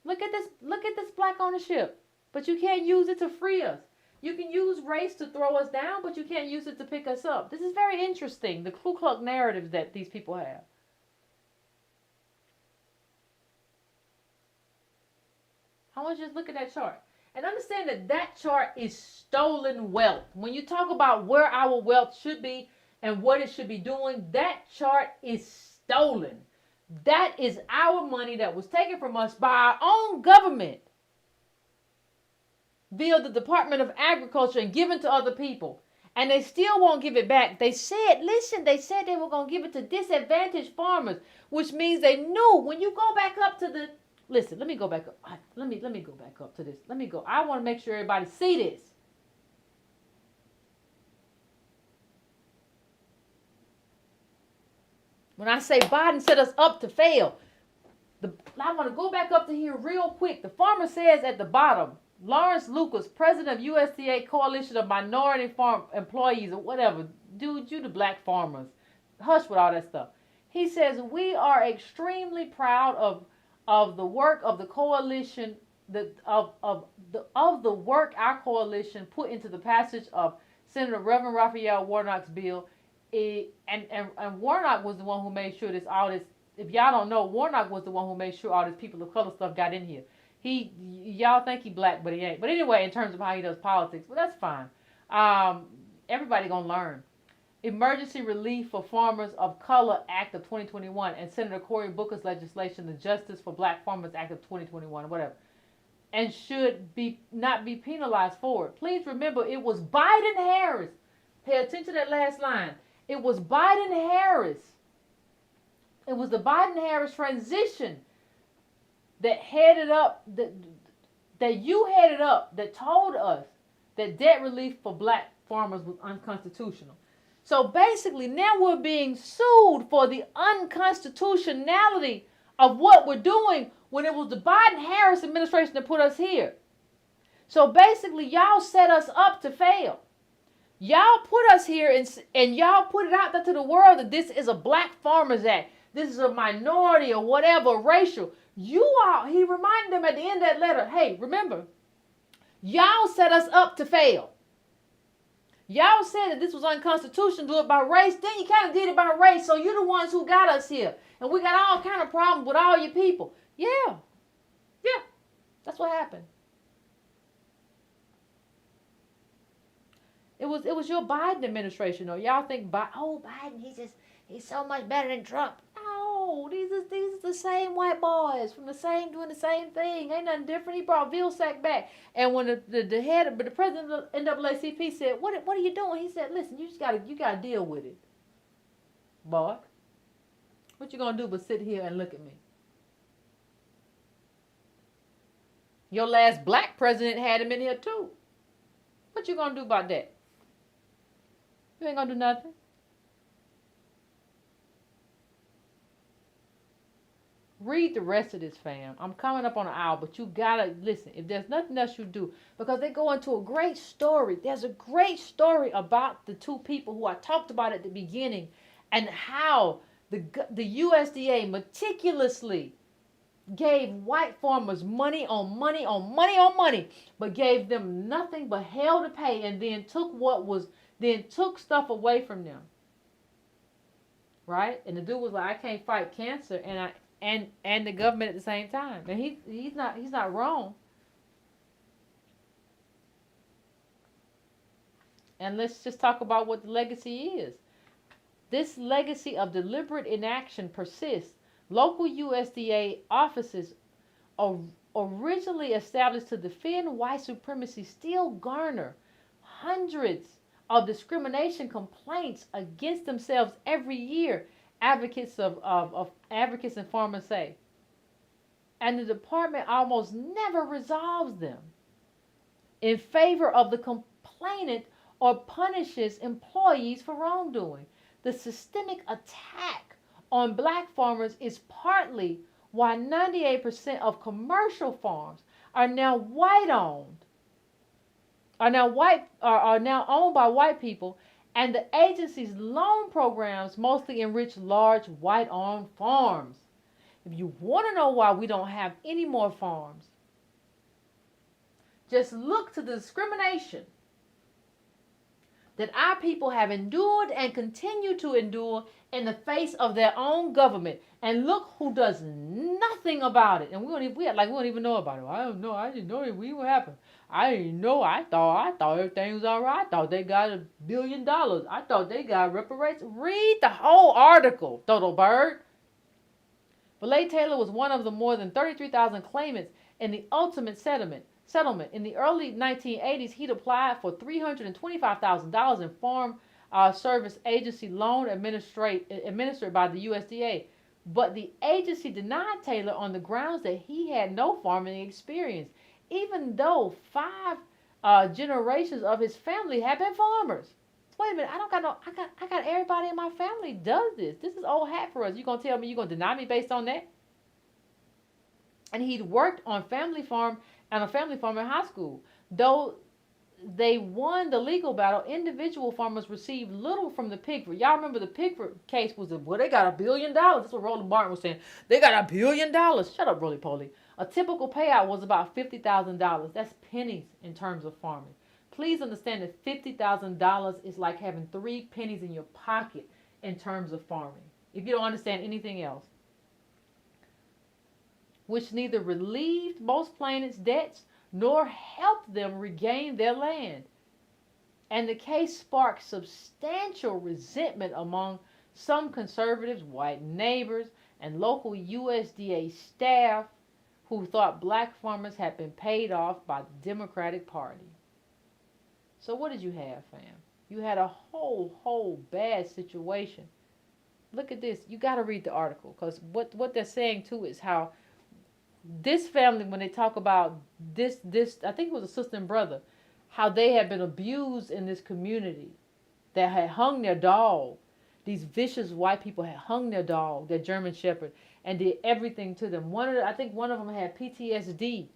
Look at this black ownership, but you can't use it to free us. You can use race to throw us down, but you can't use it to pick us up. This is very interesting, the Ku Klux narratives that these people have. I want you to look at that chart. And understand that chart is stolen wealth. When you talk about where our wealth should be and what it should be doing, that chart is stolen. That is our money that was taken from us by our own government via the Department of Agriculture and given to other people. And they still won't give it back. They said they were going to give it to disadvantaged farmers, which means they knew when you go back up to the... Listen, let me go back up. Let me go back up to this. I want to make sure everybody see this. When I say Biden set us up to fail, I want to go back up to here real quick. The farmer says at the bottom, Lawrence Lucas, president of USDA Coalition of Minority Farm Employees or whatever. Dude, you the black farmers. Hush with all that stuff. He says, we are extremely proud of the work of the coalition, of the work our coalition put into the passage of Senator Reverend Raphael Warnock's bill. And Warnock was the one who made sure this all this. If y'all don't know, Warnock was the one who made sure all this people of color stuff got in here. Y'all think he black, but he ain't. But anyway, in terms of how he does politics, well, that's fine. Everybody gonna learn. Emergency Relief for Farmers of Color Act of 2021 and Senator Cory Booker's legislation, the Justice for Black Farmers Act of 2021, whatever, and should not be penalized for it. Please remember, it was Biden-Harris. Pay attention to that last line. It was Biden-Harris. It was the Biden-Harris transition that headed up, that you headed up, that told us that debt relief for black farmers was unconstitutional. So basically, now we're being sued for the unconstitutionality of what we're doing when it was the Biden-Harris administration that put us here. So basically, y'all set us up to fail. Y'all put us here and y'all put it out there to the world that this is a Black Farmers Act. This is a minority or whatever, racial. He reminded them at the end of that letter, hey, remember, y'all set us up to fail. Y'all said that this was unconstitutional, do it by race. Then you kind of did it by race, so you're the ones who got us here. And we got all kind of problems with all your people. Yeah, that's what happened. It was your Biden administration, though. Y'all think, Biden, he's so much better than Trump. No, these are the same white boys from doing the same thing. Ain't nothing different. He brought Vilsack back, and when the president of the NAACP said, "What are you doing?" He said, "Listen, you gotta deal with it, boy. What you gonna do but sit here and look at me?" Your last black president had him in here too. What you gonna do about that? You ain't gonna do nothing. Read the rest of this, fam. I'm coming up on an hour, but you gotta listen. If there's nothing else you do, because they go into a great story. There's a great story about the two people who I talked about at the beginning, and how the USDA meticulously gave white farmers money on money on money on money, but gave them nothing but hell to pay, and then took stuff away from them. Right? And the dude was like, I can't fight cancer and the government at the same time. And he's not wrong. And let's just talk about what the legacy is. This legacy of deliberate inaction persists. Local USDA offices originally established to defend white supremacy still garner hundreds of discrimination complaints against themselves every year, advocates and farmers say. And the department almost never resolves them in favor of the complainant or punishes employees for wrongdoing. The systemic attack on black farmers is partly why 98% of commercial farms are now white-owned, are now owned by white people, and the agency's loan programs mostly enrich large white-owned farms. If you want to know why we don't have any more farms, just look to the discrimination that our people have endured and continue to endure in the face of their own government. And look who does nothing about it. And we don't even know about it. I don't know. I didn't know it even happened. I didn't know. I thought everything was all right. I thought they got $1 billion. I thought they got reparations. Read the whole article, Dodo Bird. Valet Taylor was one of the more than 33,000 claimants in the ultimate settlement. In the early 1980s, he'd applied for $325,000 in Farm Service Agency loan administered by the USDA. But the agency denied Taylor on the grounds that he had no farming experience, even though 5 generations of his family had been farmers. Wait a minute, I got everybody in my family does this. This is old hat for us. You gonna tell me you gonna deny me based on that? And he'd worked on a family farm in high school. Though they won the legal battle, individual farmers received little from the Pickford. Y'all remember the Pickford case was they got $1 billion. That's what Roland Martin was saying. They got $1 billion. Shut up, roly poly. A typical payout was about $50,000. That's pennies in terms of farming. Please understand that $50,000 is like having 3 pennies in your pocket in terms of farming. If you don't understand anything else, which neither relieved most plaintiffs' debts nor helped them regain their land. And the case sparked substantial resentment among some conservatives, white neighbors, and local USDA staff who thought black farmers had been paid off by the Democratic Party. So what did you have, fam? You had a whole bad situation. Look at this. You got to read the article, because what they're saying too is how this family, when they talk about this, I think it was a sister and brother, how they had been abused in this community, that had hung their dog. These vicious white people had hung their dog, their German Shepherd, and did everything to them. I think one of them had PTSD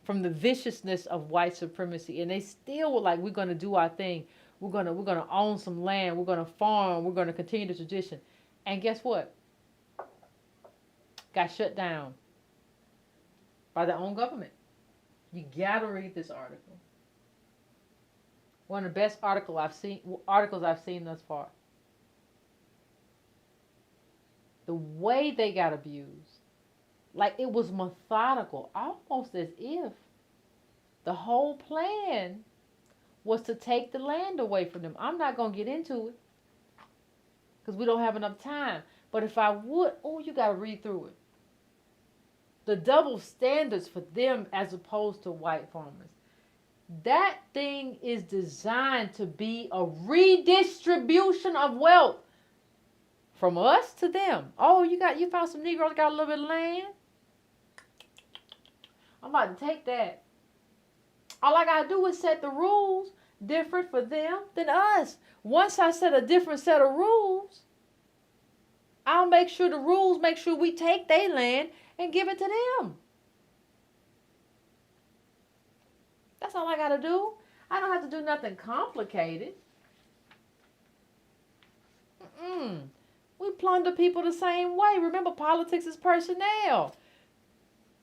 from the viciousness of white supremacy, and they still were like, "We're going to do our thing. We're gonna own some land. We're gonna farm. We're gonna continue the tradition." And guess what? Got shut down by their own government. You gotta read this article. One of the best articles I've seen thus far. The way they got abused, like it was methodical, almost as if the whole plan was to take the land away from them. I'm not gonna get into it because we don't have enough time. But if I would, you gotta read through it. The double standards for them as opposed to white farmers. That thing is designed to be a redistribution of wealth from us to them. Oh, you found some Negroes got a little bit of land. I'm about to take that. All I gotta do is set the rules different for them than us. Once I set a different set of rules, I'll make sure the rules make sure we take their land and give it to them. That's all I got to do. I don't have to do nothing complicated. We plunder people the same way. Remember, politics is personnel.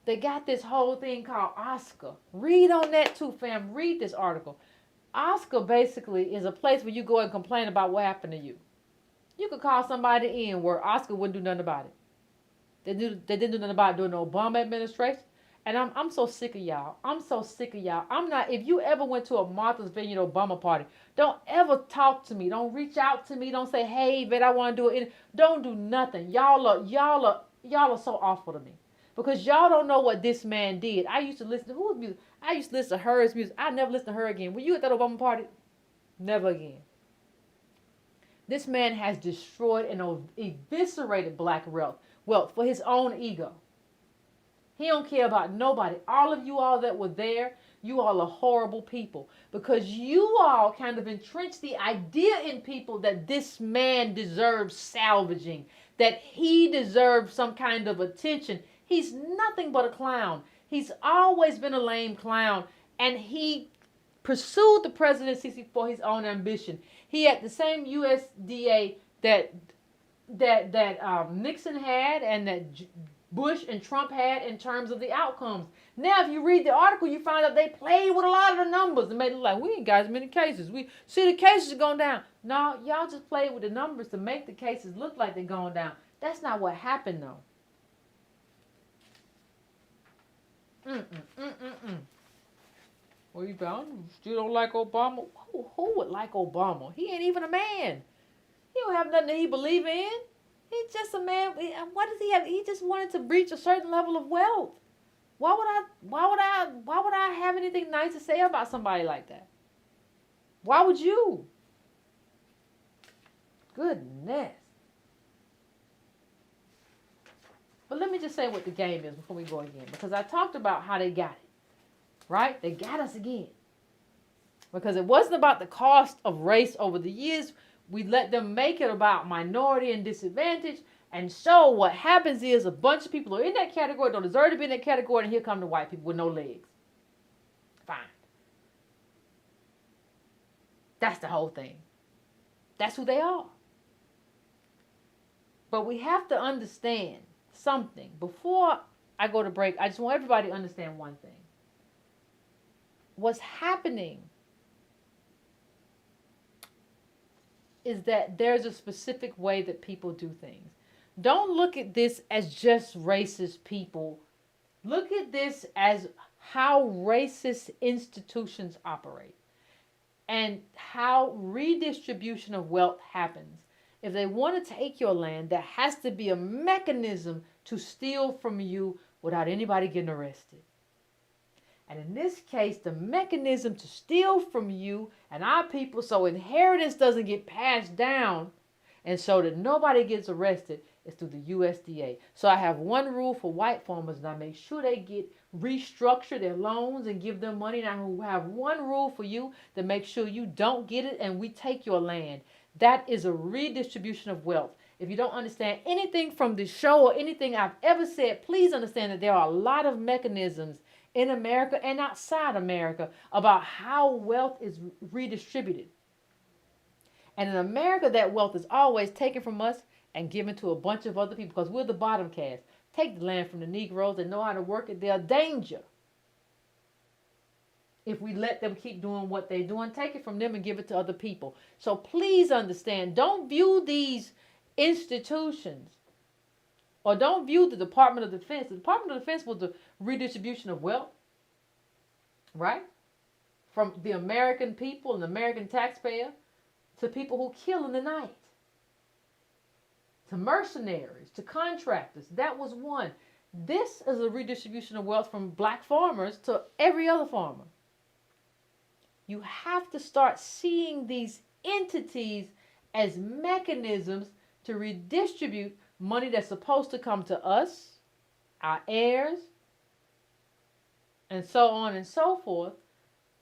They got this whole thing called Oscar. Read on that too, fam. Read this article. Oscar basically is a place where you go and complain about what happened to you. You could call somebody in where Oscar wouldn't do nothing about it. They didn't do nothing about it during the Obama administration. And I'm so sick of y'all. I'm so sick of y'all. If you ever went to a Martha's Vineyard Obama party, don't ever talk to me. Don't reach out to me. Don't say, "Hey, vet, I want to do it." Don't do nothing. Y'all are so awful to me. Because y'all don't know what this man did. I used to listen to whose music? I used to listen to Her's music. I never listened to her again. Were you at that Obama party? Never again. This man has destroyed and eviscerated black wealth for his own ego. He don't care about nobody. All of you all that were there, you all are horrible people. Because you all kind of entrenched the idea in people that this man deserves salvaging. That he deserves some kind of attention. He's nothing but a clown. He's always been a lame clown. And he pursued the presidency for his own ambition. He had the same USDA that Nixon had and that Bush and Trump had in terms of the outcomes. Now, if you read the article, you find out they played with a lot of the numbers and made it like, we ain't got as many cases. We see the cases are going down. No, y'all just played with the numbers to make the cases look like they're going down. That's not what happened, though. Well, you still don't like Obama? Who would like Obama? He ain't even a man. He don't have nothing that he believe in. He's just a man. What does he have? He just wanted to reach a certain level of wealth. Why would I have anything nice to say about somebody like that? Why would you? Goodness. But let me just say what the game is before we go again, because I talked about how they got it. Right? They got us again. Because it wasn't about the cost of race over the years. We let them make it about minority and disadvantage. And so what happens is a bunch of people are in that category, don't deserve to be in that category, and here come the white people with no legs. Fine. That's the whole thing. That's who they are. But we have to understand something. Before I go to break, I just want everybody to understand one thing. what's happening is that there's a specific way that people do things. Don't look at this as just racist people. Look at this as how racist institutions operate and how redistribution of wealth happens. If they want to take your land, there has to be a mechanism to steal from you without anybody getting arrested. And in this case, the mechanism to steal from you and our people so inheritance doesn't get passed down and so that nobody gets arrested is through the USDA. So I have one rule for white farmers, and I make sure they get restructure their loans and give them money. And I have one rule for you to make sure you don't get it and we take your land. That is a redistribution of wealth. If you don't understand anything from this show or anything I've ever said, please understand that there are a lot of mechanisms in America and outside America about how wealth is redistributed. And in America, that wealth is always taken from us and given to a bunch of other people because we're the bottom caste. Take the land from the Negroes that know how to work it. They're a danger. If we let them keep doing what they're doing, take it from them and give it to other people. So please understand, don't view these institutions or don't view the Department of Defense. The Department of Defense was the redistribution of wealth, right? From the American people and the American taxpayer to people who kill in the night, to mercenaries, to contractors. That was one. This is a redistribution of wealth from black farmers to every other farmer. You have to start seeing these entities as mechanisms to redistribute money that's supposed to come to us, our heirs, and so on and so forth,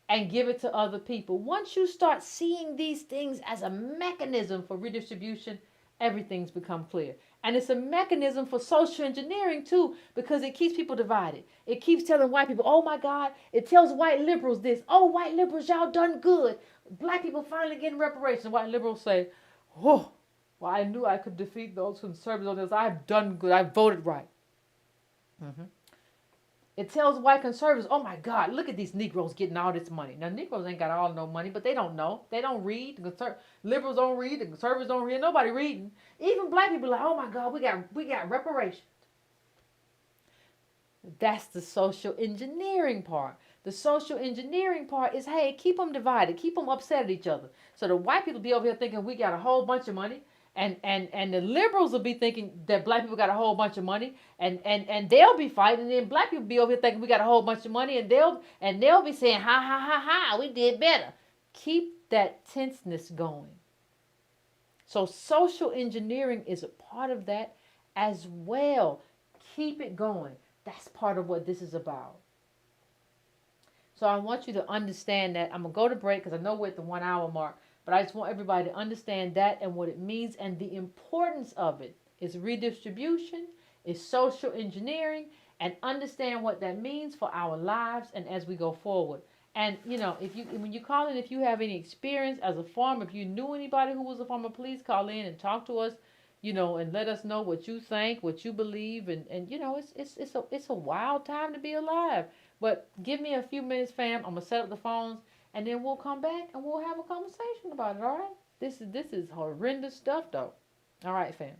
and give it to other people. Once you start seeing these things as a mechanism for redistribution, everything's become clear. And it's a mechanism for social engineering too, because it keeps people divided. It keeps telling white people, oh my God, it tells white liberals this. Oh, white liberals, y'all done good. Black people finally getting reparations. White liberals say, oh, well, I knew I could defeat those conservatives on this. I've done good. I voted right. It tells white conservatives, oh my God, look at these Negroes getting all this money. Now, Negroes ain't got all no money, but they don't know. They don't read. Liberals don't read. The conservatives don't read. Nobody reading. Even black people are like, oh my God, we got reparations. That's the social engineering part. The social engineering part is, hey, keep them divided. Keep them upset at each other. So the white people be over here thinking we got a whole bunch of money. And the liberals will be thinking that black people got a whole bunch of money, and they'll be fighting, and then black people be over here thinking we got a whole bunch of money, and they'll be saying, ha ha ha ha, we did better. Keep that tenseness going. So social engineering is a part of that as well. Keep it going. That's part of what this is about. So I want you to understand that. I'm gonna go to break because I know we're at the 1 hour mark. But I just want everybody to understand that and what it means and the importance of it. It's redistribution, it's social engineering, and understand what that means for our lives and as we go forward. And, you know, when you call in, if you have any experience as a farmer, if you knew anybody who was a farmer, please call in and talk to us, you know, and let us know what you think, what you believe. And you know, it's a wild time to be alive. But give me a few minutes, fam. I'm going to set up the phones. And then we'll come back and we'll have a conversation about it, all right? This is horrendous stuff, though. All right, fam.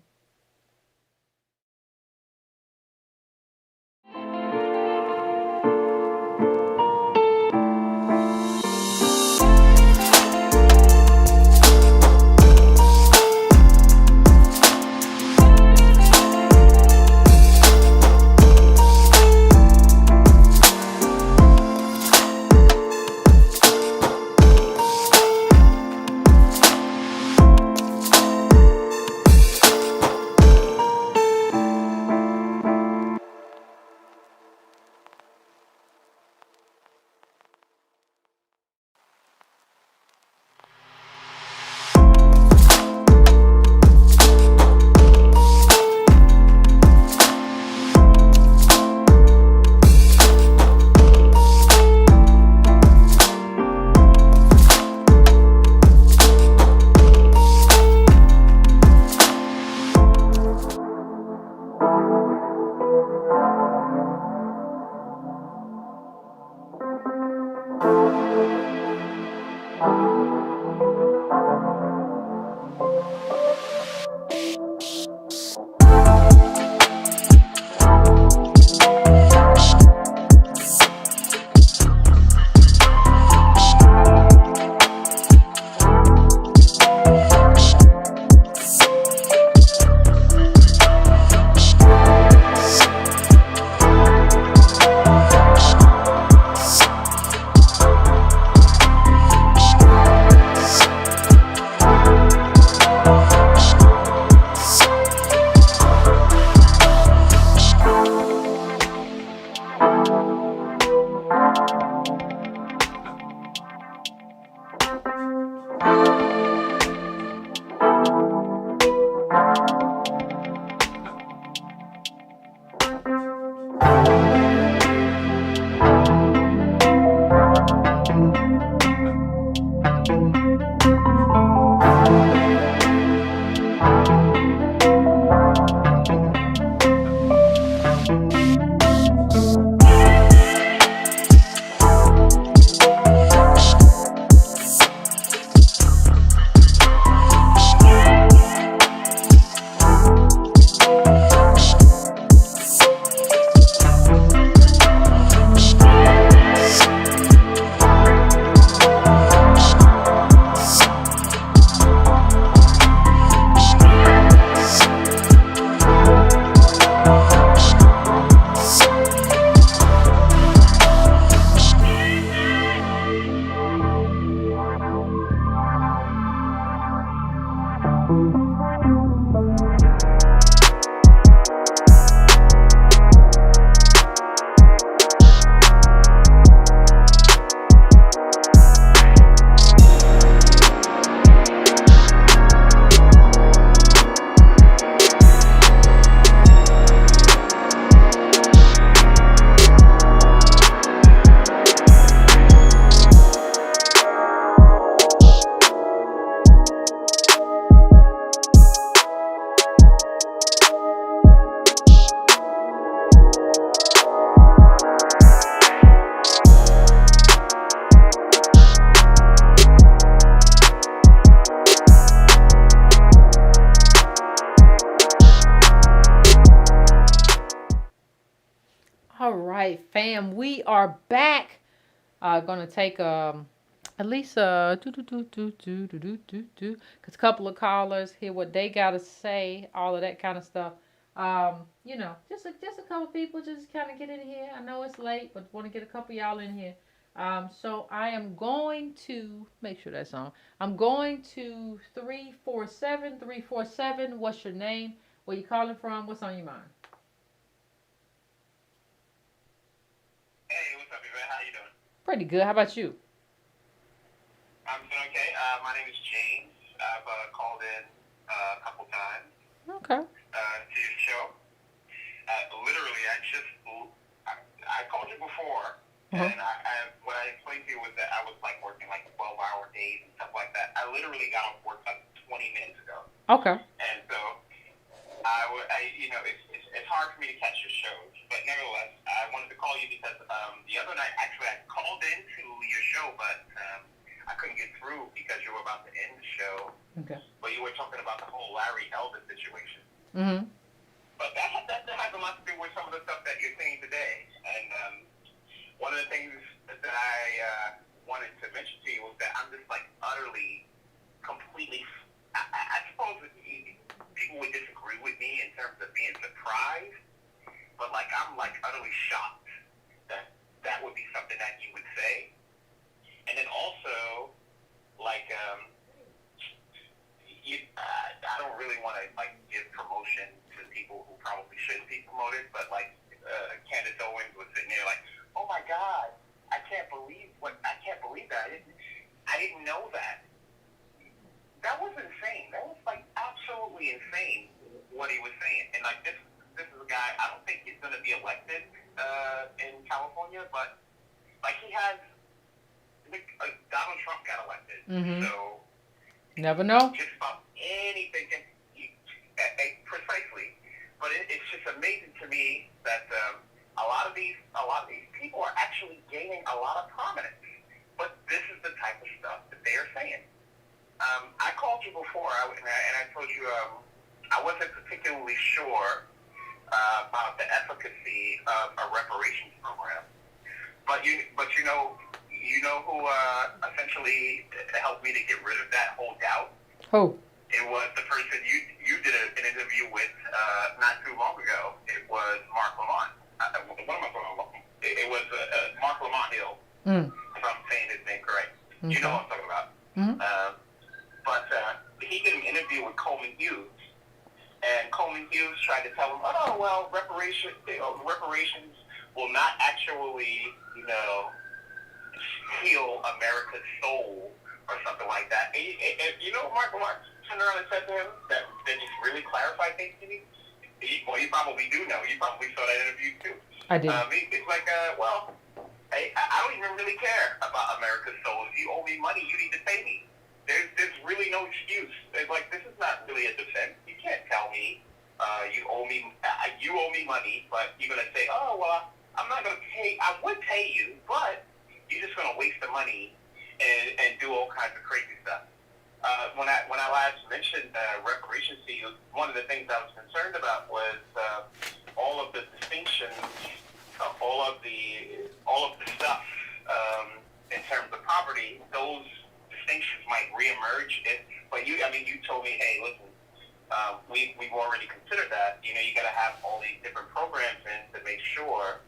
right, fam, we are back. Gonna take at least cause a couple of callers, hear what they gotta say, all of that kind of stuff. Just a couple people just kind of get in here. I know it's late, but want to get a couple of y'all in here. So I am going to make sure that's on. I'm going to 347. What's your name? Where you calling from? What's on your mind? Hey, what's up, Yvette? How you doing? Pretty good. How about you? I'm doing okay. My name is James. I've called in a couple times Okay. to your show. Literally, I called you before, and what I explained to you was that I was like working like 12-hour days and stuff like that. I literally got off work like 20 minutes ago. Okay. And so it's hard for me to catch your shows, but nevertheless, I wanted to call you because the other night, actually, I called into your show, but I couldn't get through because you were about to end the show. Okay. But you were talking about the whole Larry Elder situation. Mm-hmm. But that has a lot to do with some of the stuff that you're saying today. And one of the things that I wanted to mention to you was that I'm just like utterly, completely, I suppose people would disagree with me in terms of being surprised, but like I'm like utterly shocked that that would be something that you would say. And then also, like, I don't really want to like give promotion to people who probably shouldn't be promoted, but like Candace Owens was sitting there like, oh my God, I can't believe that. I didn't know that. That was insane. That was like absolutely insane what he was saying. And like this is a guy, I don't think he's going to be elected in California, but like he has, like Donald Trump got elected. Mm-hmm. So never know. Just about anything, precisely. But it's just amazing to me that a lot of these people are actually gaining a lot of prominence. But this is the type of stuff that they are saying. I called you before, and I told you I wasn't particularly sure about the efficacy of a reparations program. But you know who essentially helped me to get rid of that whole doubt? Who? It was the person you did an interview with not too long ago. It was Mark Lamont. What am I talking about? It was Mark Lamont Hill, if I'm saying his name correct. Okay. You know what I'm talking about. Mm-hmm. But he did an interview with Coleman Hughes, and Coleman Hughes tried to tell him, oh, well, reparations will not actually, heal America's soul or something like that. And you know what Mark turned around and said to him that just really clarified things to me? Well, you probably do know. You probably saw that interview too. I did. It's like, well, I don't even really care about America's soul. If you owe me money, you need to pay me. There's really no excuse. It's like, this is not really a defense. You can't tell me you owe me money, but you're gonna say, oh well, I'm not gonna pay. I would pay you, but you're just gonna waste the money and do all kinds of crazy stuff. When I last mentioned reparations to you, one of the things I was concerned about was all of the distinctions, all of the stuff in terms of poverty. Those distinctions might reemerge. But you told me, hey, listen, we've already considered that. You got to have all these different programs in to make sure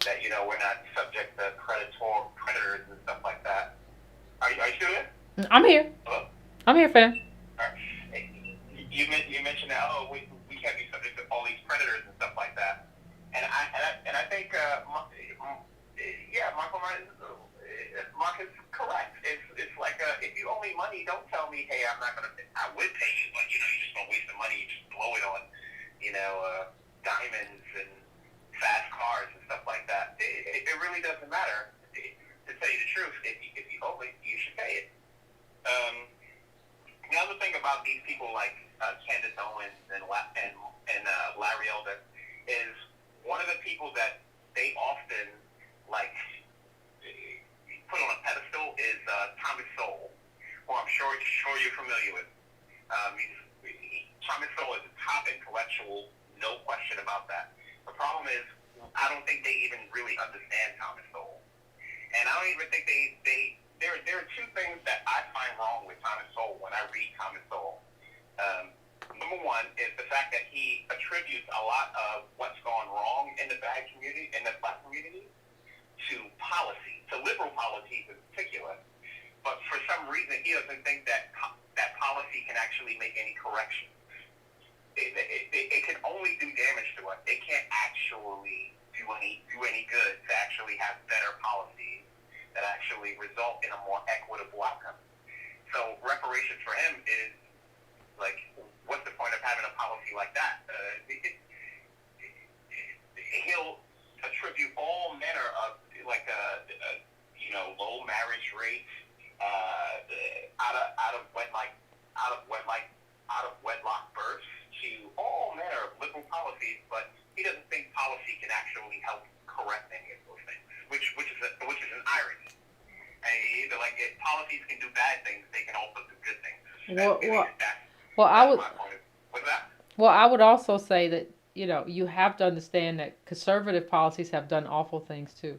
that we're not subject to predators and stuff like that. Are you still there? I'm here. Hello? I'm here, fam. You mentioned that we can't be subject to all these predators and stuff like that. And I think Mark is correct. It's like if you owe me money, don't tell me, hey, I'm not gonna. I would pay you, but you're just gonna waste the money. You just blow it on diamonds and fast cars and stuff like that. It really doesn't matter. To tell you the truth, if you owe it, you should pay it. The other thing about these people like Candace Owens and Larry Elder is one of the people that they often put on a pedestal is Thomas Sowell, who I'm sure you're familiar with. Thomas Sowell is a top intellectual, no question about that. The problem is I don't think they even really understand Thomas Sowell. And I don't even think there are two things that I find wrong with Thomas Sowell when I read Thomas Sowell. Number one is the fact that he attributes a lot of what's gone wrong in the black community, to policy, to liberal policies in particular. But for some reason, he doesn't think that policy can actually make any corrections. It can only do damage to us. It can't actually do any good to actually have better policies that actually result in a more equitable outcome. So reparations for him is like, what's the point of having a policy like that? He'll attribute all manner of low marriage rates, out of wedlock births, to all manner of liberal policies, but he doesn't think policy can actually help correct any of those things, which is an irony. And either like if policies can do bad things, they can also do good things. I would also say that you have to understand that conservative policies have done awful things too.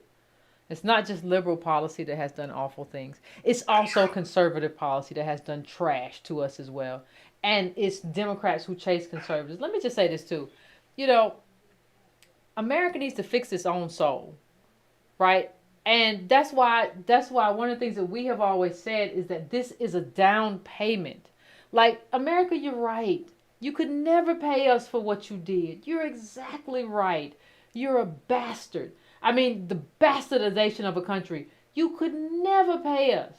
It's not just liberal policy that has done awful things. It's also conservative policy that has done trash to us as well. And it's Democrats who chase conservatives. Let me just say this too. America needs to fix its own soul, right? And that's why one of the things that we have always said is that this is a down payment. Like, America, you're right. You could never pay us for what you did. You're exactly right. You're a bastard. I mean, the bastardization of a country. You could never pay us.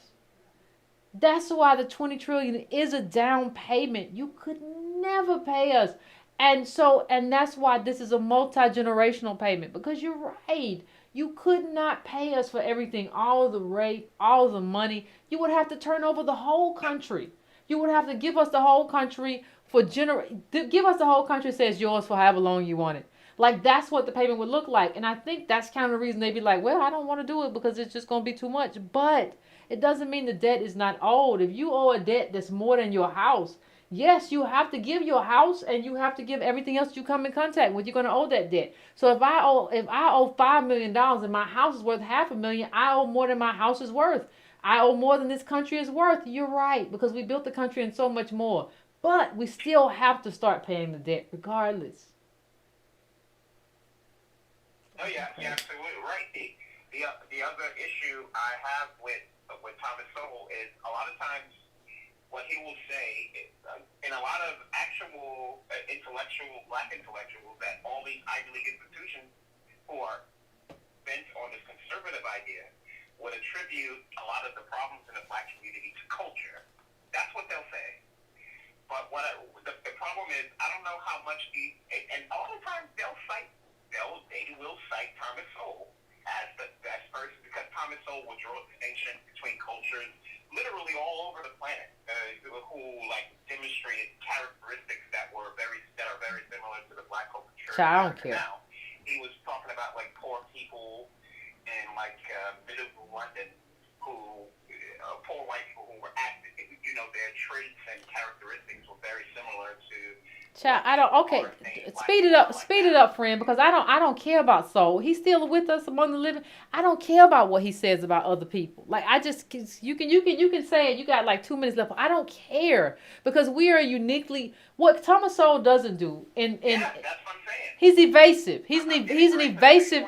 That's why the $20 trillion is a down payment. You could never pay us. And that's why this is a multi-generational payment, because you're right. You could not pay us for everything, all the rape, all the money. You would have to turn over the whole country. You would have to give us the whole country give us the whole country, says yours for however long you want it. Like, that's what the payment would look like. And I think that's kind of the reason they'd be like, well, I don't want to do it because it's just going to be too much. But it doesn't mean the debt is not owed. If you owe a debt that's more than your house, yes, you have to give your house and you have to give everything else you come in contact with. You're going to owe that debt. So if I owe $5 million and my house is worth $500,000, I owe more than my house is worth. I owe more than this country is worth. You're right, because we built the country and so much more. But we still have to start paying the debt regardless. Oh yeah, you're absolutely right. The other issue I have with Thomas Sowell is a lot of times what he will say is, in a lot of actual black intellectuals at all these Ivy League institutions who are bent on this conservative idea would attribute a lot of the problems in the black community to culture. That's what they'll say. But the problem is, I don't know how much and a lot of times they will cite Thomas Sowell as the best person, because Thomas Sowell will draw a distinction between cultures literally all over the planet, who like demonstrated characteristics that are very similar to the black culture. I don't care. Now, he was talking about like poor people in like middle London poor white people who were active. Their traits and characteristics were very similar to. Child, I don't. Okay, speed it up, friend, because I don't care about soul. He's still with us among the living. I don't care about what he says about other people. Like, I just, you can say it. You got like 2 minutes left. I don't care, because we are uniquely, what Thomas Sowell doesn't do. Yeah, that's what I'm saying. He's evasive. He's an evasive.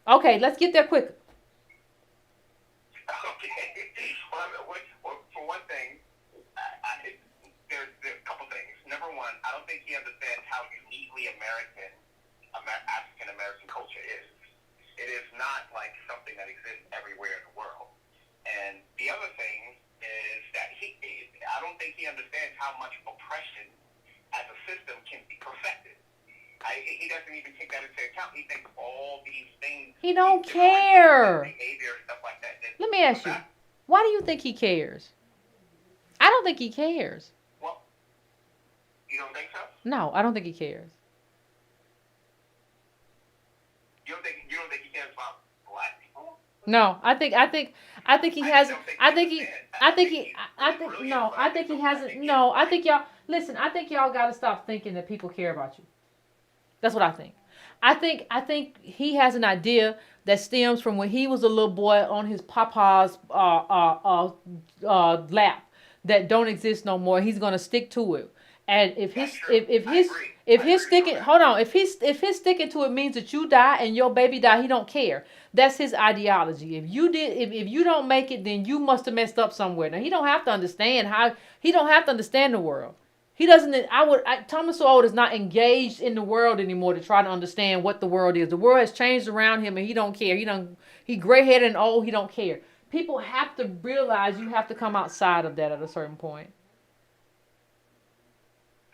Okay, let's get there quick. For one thing, there's a couple things. Number one, I don't think he understands how uniquely African American culture is. It is not like something that exists everywhere in the world. And the other thing is that I don't think he understands how much oppression as a system can be perfected. He doesn't even take that into account. He thinks all these things. He don't care. Behavior and stuff like that. Let me ask you, why do you think he cares? I don't think he cares. Well, you don't think so? No, I don't think he cares. You don't think he cares about black people? No, I think he has. I think y'all got to stop thinking that people care about you. That's what I think. I think he has an idea that stems from when he was a little boy on his papa's lap that don't exist no more. He's gonna stick to it. And if his sticking hold on, if his sticking to it means that you die and your baby die, he don't care. That's his ideology. If you don't make it, then you must have messed up somewhere. Now he don't have to understand the world. He doesn't. Thomas Sowell is not engaged in the world anymore to try to understand what the world is. The world has changed around him, and he don't care. He gray headed and old. He don't care. People have to realize you have to come outside of that at a certain point.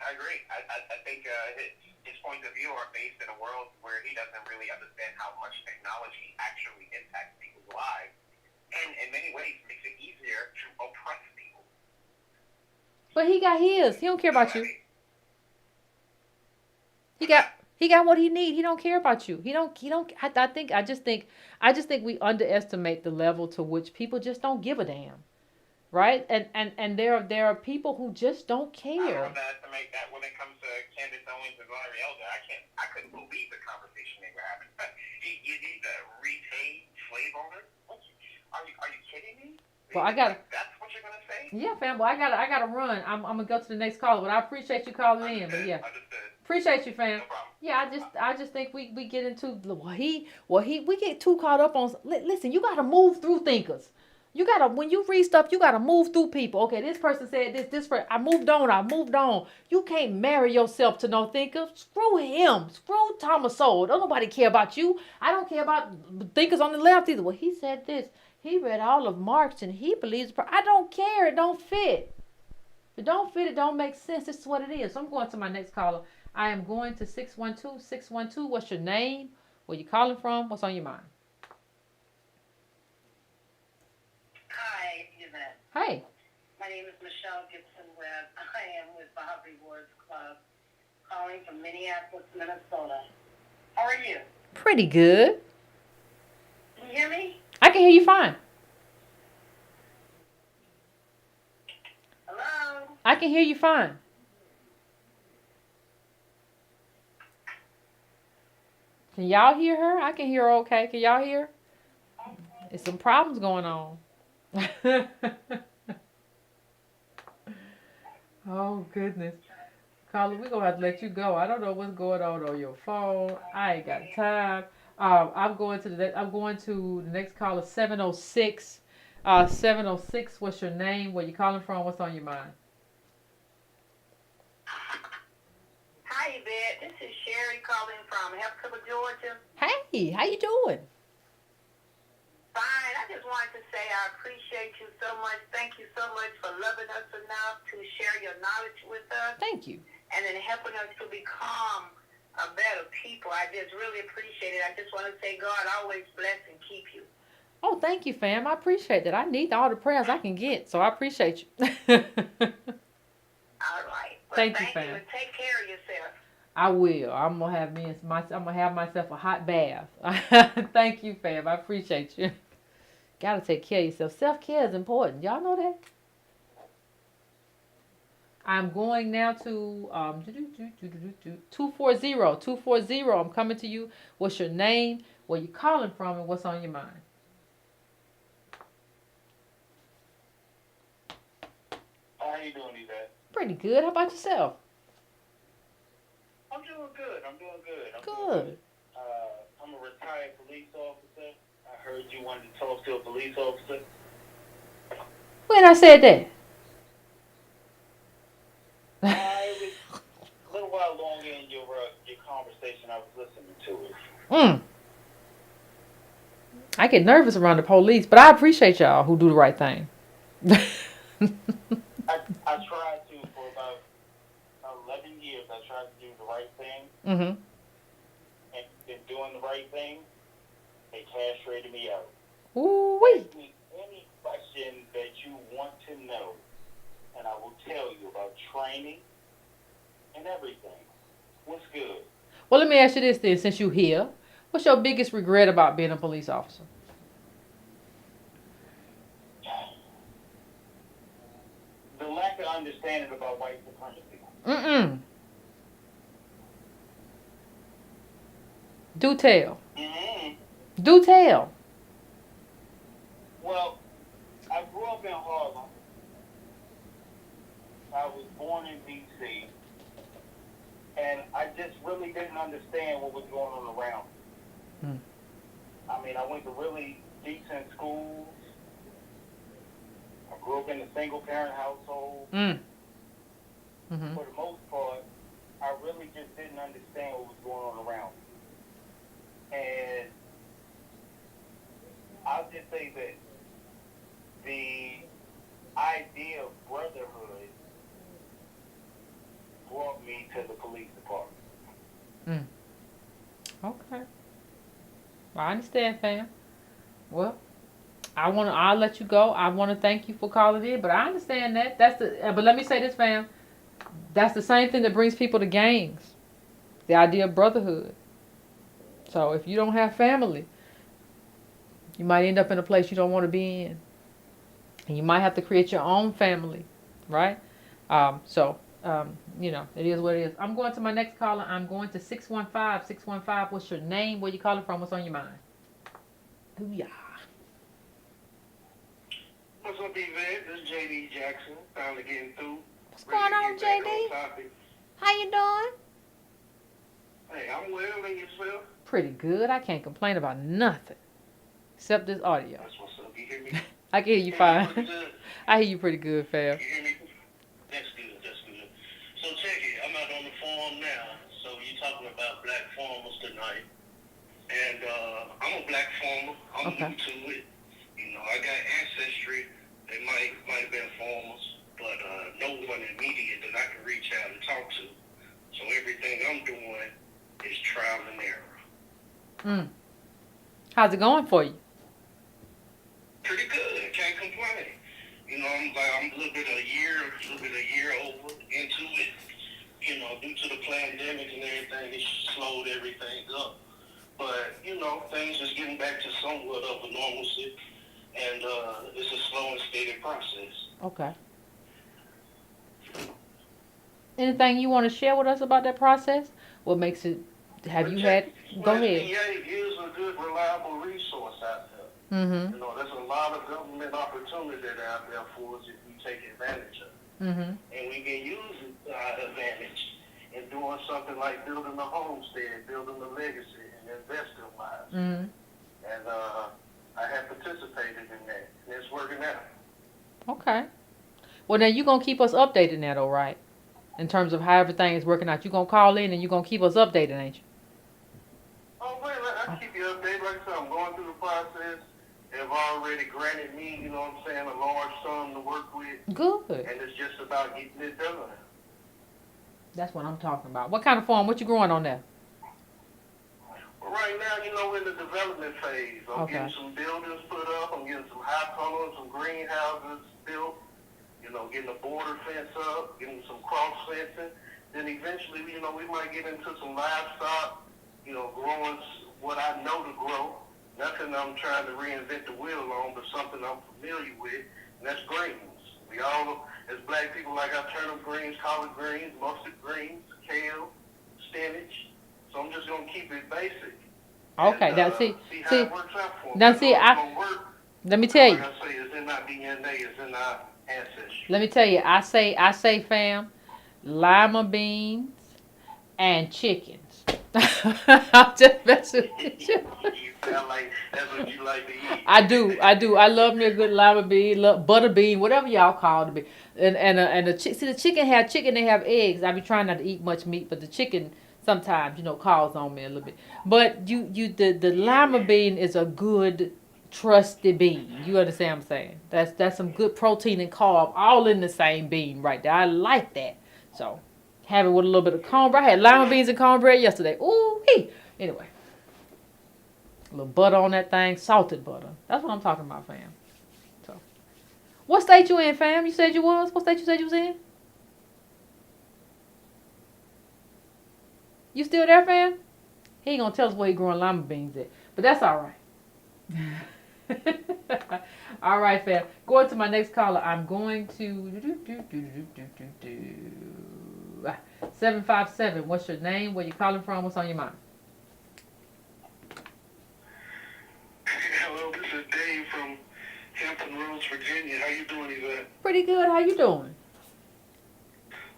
I agree. I think his points of view are based in a world where he doesn't really understand how much technology actually impacts people's lives, and in many ways makes it easier to oppress people. But he got his. He don't care about you. He got what he need. He don't care about you. He don't. I just think we underestimate the level to which people just don't give a damn. Right? And there are people who just don't care. I underestimate that when it comes to Candace Owens and Larry Elder. I couldn't believe the conversation they were having. You need to repay slave owners? Are you kidding me? Well, that's what you're gonna say? Yeah, fam. Well, I gotta run. I'm gonna go to the next caller, but I appreciate you calling in. But yeah, appreciate you, fam. No problem. Yeah, I just think we get into we get too caught up on. Listen, you gotta move through thinkers. You gotta when you read stuff, you gotta move through people. Okay, this person said this. I moved on. You can't marry yourself to no thinker. Screw him. Screw Thomas Sowell. Don't nobody care about you. I don't care about thinkers on the left either. Well, he said this. He read all of Marx and he believes. I don't care. It don't fit. If it don't fit, it don't make sense. This is what it is. So I'm going to my next caller. I am going to 612. What's your name? Where you calling from? What's on your mind? Hi, Yvette. Hey. My name is Michelle Gibson-Webb. I am with Bobby Ward's Club, calling from Minneapolis, Minnesota. How are you? Pretty good. Can you hear me? I can hear you fine. Hello? I can hear you fine. Can y'all hear her? I can hear her okay. Can y'all hear? There's some problems going on. Oh, goodness. Carla, we're going to have to let you go. I don't know what's going on your phone. I ain't got time. I'm going to the next caller, 706. 706, what's your name? Where you calling from? What's on your mind? Hi, Yvette. This is Sherry calling from Hepzibah, Georgia. Hey, how you doing? Fine. I just wanted to say I appreciate you so much. Thank you so much for loving us enough to share your knowledge with us. Thank you. And then helping us to become a better people. I just really appreciate it. I just want to say God always bless and keep you. Oh, thank you, fam. I appreciate that. I need all the prayers I can get, so I appreciate you. All right. Well, thank you, fam. And take care of yourself. I will. I'm gonna have myself a hot bath. Thank you, fam. I appreciate you. Gotta take care of yourself. Self-care is important. Y'all know that? I'm going now to 240. 240. I'm coming to you. What's your name? Where you calling from? And what's on your mind? How you doing, Yvette? Pretty good. How about yourself? I'm doing good. Good. I'm a retired police officer. I heard you wanted to talk to a police officer. When I said that? It was a little while longer in your conversation. I was listening to it. I get nervous around the police, but I appreciate y'all who do the right thing. I tried to for about 11 years. I tried to do the right thing. Mm-hmm. And in doing the right thing, they castrated me out. Ooh-wee. Ask me any question that you want to know, and I will tell you about training and everything. What's good? Well, let me ask you this then, since you're here. What's your biggest regret about being a police officer? The lack of understanding about white supremacy. Do tell. Mm-hmm. Do tell. Well, I grew up in Harlem. I was born in D.C. And I just really didn't understand what was going on around me. Mm. I mean, I went to really decent schools. I grew up in a single-parent household. Mm. Mm-hmm. For the most part, I really just didn't understand what was going on around me. And I'll just say that the idea of brotherhood brought me to the police department. Mm. Okay. Well, I understand, fam. Well, I'll let you go. I want to thank you for calling in, but I understand that. But let me say this, fam. That's the same thing that brings people to gangs. The idea of brotherhood. So if you don't have family, you might end up in a place you don't want to be in. And you might have to create your own family, right? It is what it is. I'm going to my next caller. I'm going to 615. 615, what's your name? Where you calling from? What's on your mind? Booyah. What's up, Yvette? This is J.D. Jackson. Finally getting through. What's going on, JD? How you doing? Hey, I'm well, and yourself? Pretty good. I can't complain about nothing. Except this audio. That's what's up. You hear me? I can hear you fine. I hear you pretty good, fam. You hear me? That's good. That's good. So check it. I'm out on the farm now. So you're talking about black farmers tonight. And I'm a black farmer. I'm new to it. You know, I got ancestry. They might have been farmers, but no one immediate that I can reach out and talk to. So everything I'm doing is trial and error. How's it going for you? Pretty good. Can't complain. You know, I'm a little bit a year over into it. You know, due to the pandemic and everything, it slowed everything up. But, you know, things is getting back to somewhat of a normalcy. And it's a slow and steady process. Okay. Anything you want to share with us about that process? What makes it, have you had, go ahead. USDA is a good, reliable resource out there. Mm-hmm. You know, there's a lot of government opportunity out there for us if we take advantage of it. Mm-hmm. And we can use it to our advantage in doing something like building a homestead, building a legacy, and investing wise. Mm-hmm. And I have participated in that, and it's working out. Okay. Well, now you're going to keep us updated now, though, right? In terms of how everything is working out. You're going to call in and you're going to keep us updated, ain't you? Oh, well, I keep you updated. Like I said, I'm going through the process. They've already granted me, you know what I'm saying, a large sum to work with. Good. And it's just about getting it done. That's what I'm talking about. What kind of farm? What you growing on there? Well, right now, you know, we're in the development phase. I'm getting some buildings put up. I'm getting some high tunnels, some greenhouses built. You know, getting a border fence up, getting some cross fencing. Then eventually, you know, we might get into some livestock, you know, growing what I know to grow. Nothing I'm trying to reinvent the wheel on, but something I'm familiar with, and that's greens. We all, as black people, like our turnip greens, collard greens, mustard greens, kale, spinach. So I'm just going to keep it basic. Okay, and, now see how it works out for me. Now see, let me tell you. Like I say, it's in our DNA, it's in our ancestry. Let me tell you, I say, fam, lima beans and chickens. I'm just messing with you. You sound like that's what you like to eat. I do. I love me a good lima bean, butter bean, whatever y'all call it. The chicken, they have eggs. I be trying not to eat much meat, but the chicken sometimes, you know, calls on me a little bit. But the lima bean is a good trusty bean. You understand what I'm saying? That's some good protein and carb all in the same bean right there. I like that. So have it with a little bit of cornbread. I had lima beans and cornbread yesterday. Ooh, anyway. A little butter on that thing, salted butter. That's what I'm talking about, fam. So, what state you in, fam? You said you was? What state you said you was in? You still there, fam? He ain't gonna tell us where he growing lima beans at. But that's all right. All right, fam. Going to my next caller. I'm going to 757. What's your name? Where you calling from? What's on your mind? Pretty good. How you doing?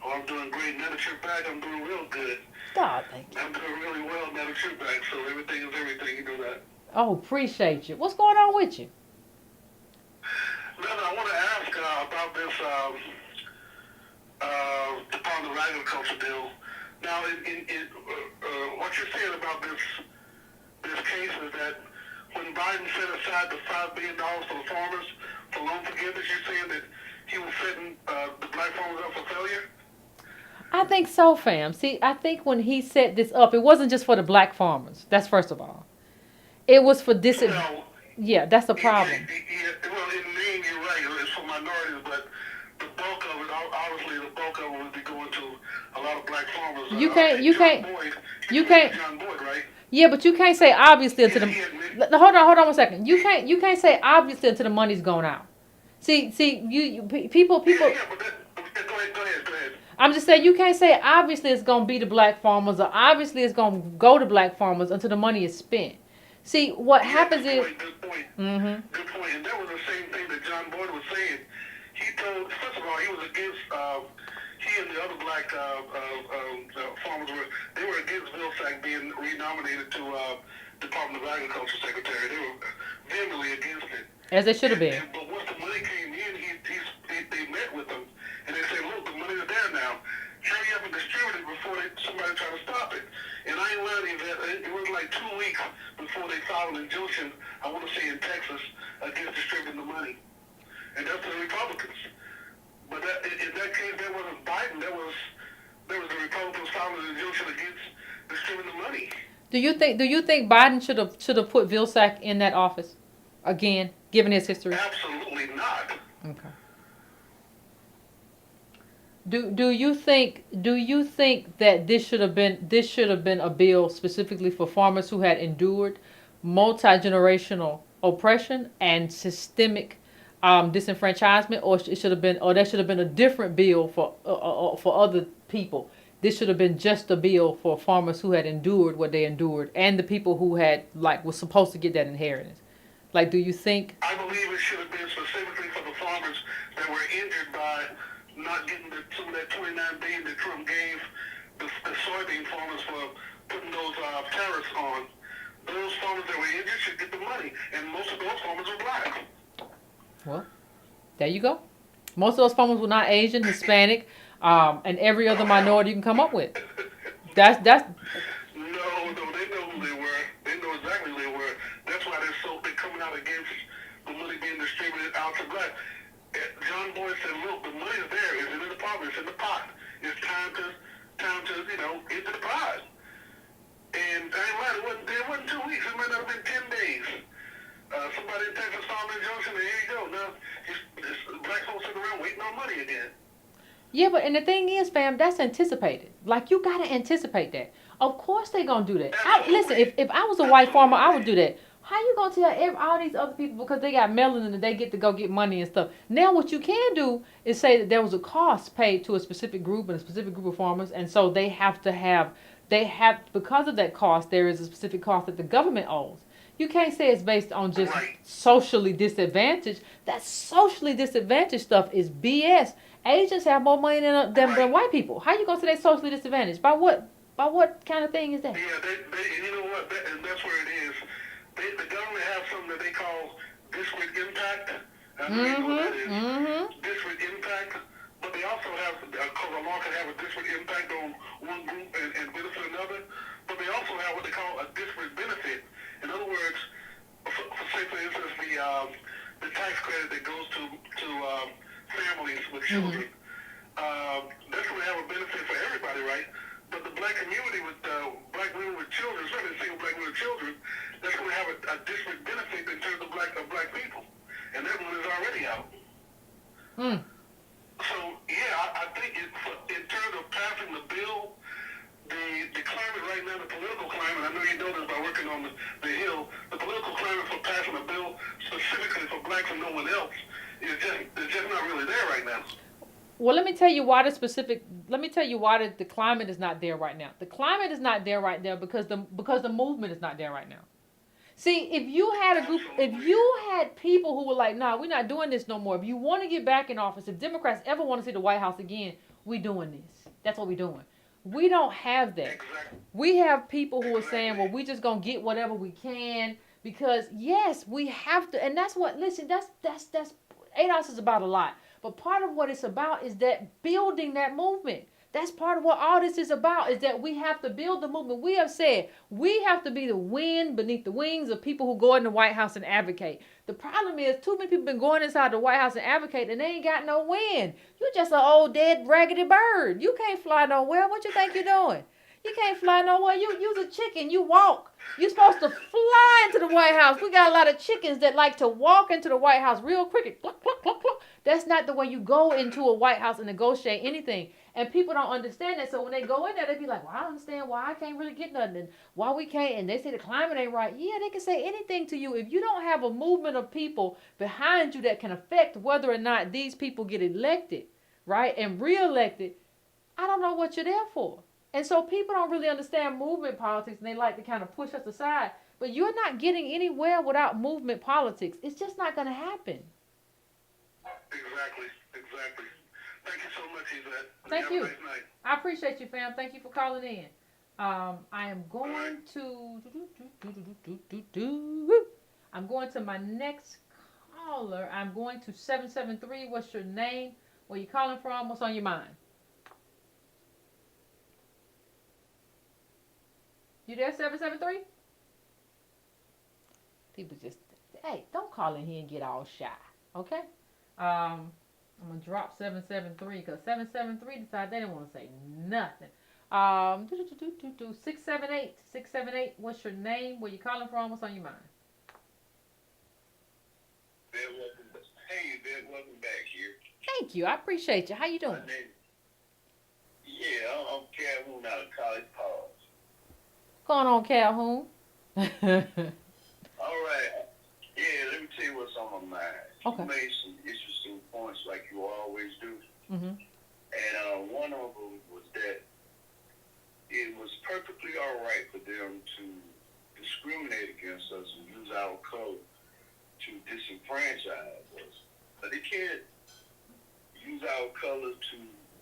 Oh, I'm doing great. Now that you're back, I'm doing real good. God, thank you. I'm doing really well now that you're back, so everything is everything. You know that. Oh, appreciate you. What's going on with you? No, I want to ask about this Department of Agriculture bill. Now, what you're saying about this case is that when Biden set aside the $5 billion for the farmers for loan forgiveness, you're saying that he was setting the black farmers up for failure? I think so, fam. See, I think when he set this up, it wasn't just for the black farmers. That's first of all. It was for Well, yeah, that's a problem. Well, in name, you're right. It's for minorities, but the bulk of it, obviously, the bulk of it would be going to a lot of black farmers. You can't, John Boyd, right? yeah, but you can't say obviously until He hold on 1 second. You can't say obviously until the money's gone out. See, people. Yeah, but go ahead. I'm just saying you can't say obviously it's gonna be the black farmers or obviously it's gonna go to black farmers until the money is spent. See, what happens is. Good point. Mm-hmm. Good point. And that was the same thing that John Boyd was saying. He told, first of all, he was against. He and the other black farmers were against Vilsack being renominated to Department of Agriculture Secretary. They were vehemently against it. As they should have been. But once the money came in, they met with them and they said, "Look, the money is there now. Hurry up and distribute it before somebody try to stop it." And I ain't lying that it was like 2 weeks before they filed an injunction, I want to say in Texas, against distributing the money. And that's the Republicans. But in that case, that wasn't Biden. That was the Republicans filing an injunction against distributing the money. Do you think Biden should have put Vilsack in that office again, given his history? Absolutely not. Okay. Do you think that this should have been a bill specifically for farmers who had endured multi-generational oppression and systemic disenfranchisement, or there should have been a different bill for other people? This should have been just a bill for farmers who had endured what they endured and the people who was supposed to get that inheritance. Like, do you think? I believe it should have been specifically for the farmers that were injured by not getting some of that $29 billion that Trump gave the soybean farmers for putting those tariffs on. Those farmers that were injured should get the money, and most of those farmers are black. Well, there you go. Most of those farmers were not Asian, Hispanic, and every other minority you can come up with. That's. No, they know who they were. They know exactly who they were. That's why they're coming out against the money being distributed out to black. John Boyd said, "Look, the money is there. It's in the department. It's in the pot. It's time to get to the prize." And I ain't lying. It wasn't 2 weeks. It might not have been 10 days. Somebody in Texas filed an injunction, and here you go. Now, black folks sitting around waiting on money again. Yeah, but and the thing is, fam, that's anticipated. Like, you gotta anticipate that. Of course they gonna do that. Listen, if I was a white farmer, I would do that. How you gonna tell all these other people because they got melanin and they get to go get money and stuff? Now what you can do is say that there was a cost paid to a specific group and a specific group of farmers, and so because of that cost, there is a specific cost that the government owes. You can't say it's based on just socially disadvantaged. That socially disadvantaged stuff is BS. Asians have more money than white people. How you gonna say they're socially disadvantaged? By what kind of thing is that? Yeah, you know what? And that's where it is. The government has something that they call disparate impact. I don't know what that is. Disparate impact. But they also have, because a law can have a disparate impact on one group and benefit another. But they also have what they call a disparate benefit. In other words, say for instance, the tax credit that goes to families with children. That's going to have a benefit for everybody, right? But the black community with black women with children, especially single black women with children, that's going to have a disparate benefit in terms of black people. And that one is already out. So, yeah, I think in terms of passing the bill, the climate right now, the political climate, I know you know this by working on the Hill, the political climate for passing a bill specifically for blacks and no one else is just not really there right now. Well, let me tell you why the climate is not there right now. The climate is not there right now because the movement is not there right now. See, if you had a group, if you had people who were like, nah, we're not doing this no more. If you want to get back in office, if Democrats ever want to see the White House again, we doing this. That's what we're doing. We don't have that. Exactly. We have people who are saying, well, we just gonna get whatever we can because yes, we have to, and that's what. Listen, that's 8 ounces is about a lot, but part of what it's about is that building that movement. That's part of what all this is about, is that we have to build the movement. We have said we have to be the wind beneath the wings of people who go in the White House and advocate. The problem is too many people been going inside the White House and advocate and they ain't got no wind. You just an old dead raggedy bird. You can't fly nowhere. What you think you're doing? You can't fly nowhere. You's a chicken. You walk. You're supposed to fly into the White House. We got a lot of chickens that like to walk into the White House real quick. Cluck, cluck, cluck, cluck. That's not the way you go into a White House and negotiate anything. And people don't understand that. So when they go in there, they be like, well, I don't understand why I can't really get nothing. And why we can't. And they say the climate ain't right. Yeah, they can say anything to you. If you don't have a movement of people behind you that can affect whether or not these people get elected, right, and reelected, I don't know what you're there for. And so people don't really understand movement politics, and they like to kind of push us aside. But you're not getting anywhere without movement politics. It's just not going to happen. Exactly. Thank you so much, Yvette. Thank you. Have a nice night. I appreciate you, fam. Thank you for calling in. I am going to... I'm going to my next caller. I'm going to 773. What's your name? Where you calling from? What's on your mind? You there, 773? People just, hey, don't call in here and get all shy, okay? I'm going to drop 773 because 773 decided they didn't want to say nothing. 678, what's your name? Where you calling from? What's on your mind? Hey, Ben, welcome back here. Thank you. I appreciate you. How you doing? Yeah, I'm Calhoun out of College Park. Going on, Calhoun? All right. Yeah, let me tell you what's on my mind. Okay. You made some interesting points like you always do. Mm-hmm. And one of them was that it was perfectly all right for them to discriminate against us and use our color to disenfranchise us. But they can't use our color to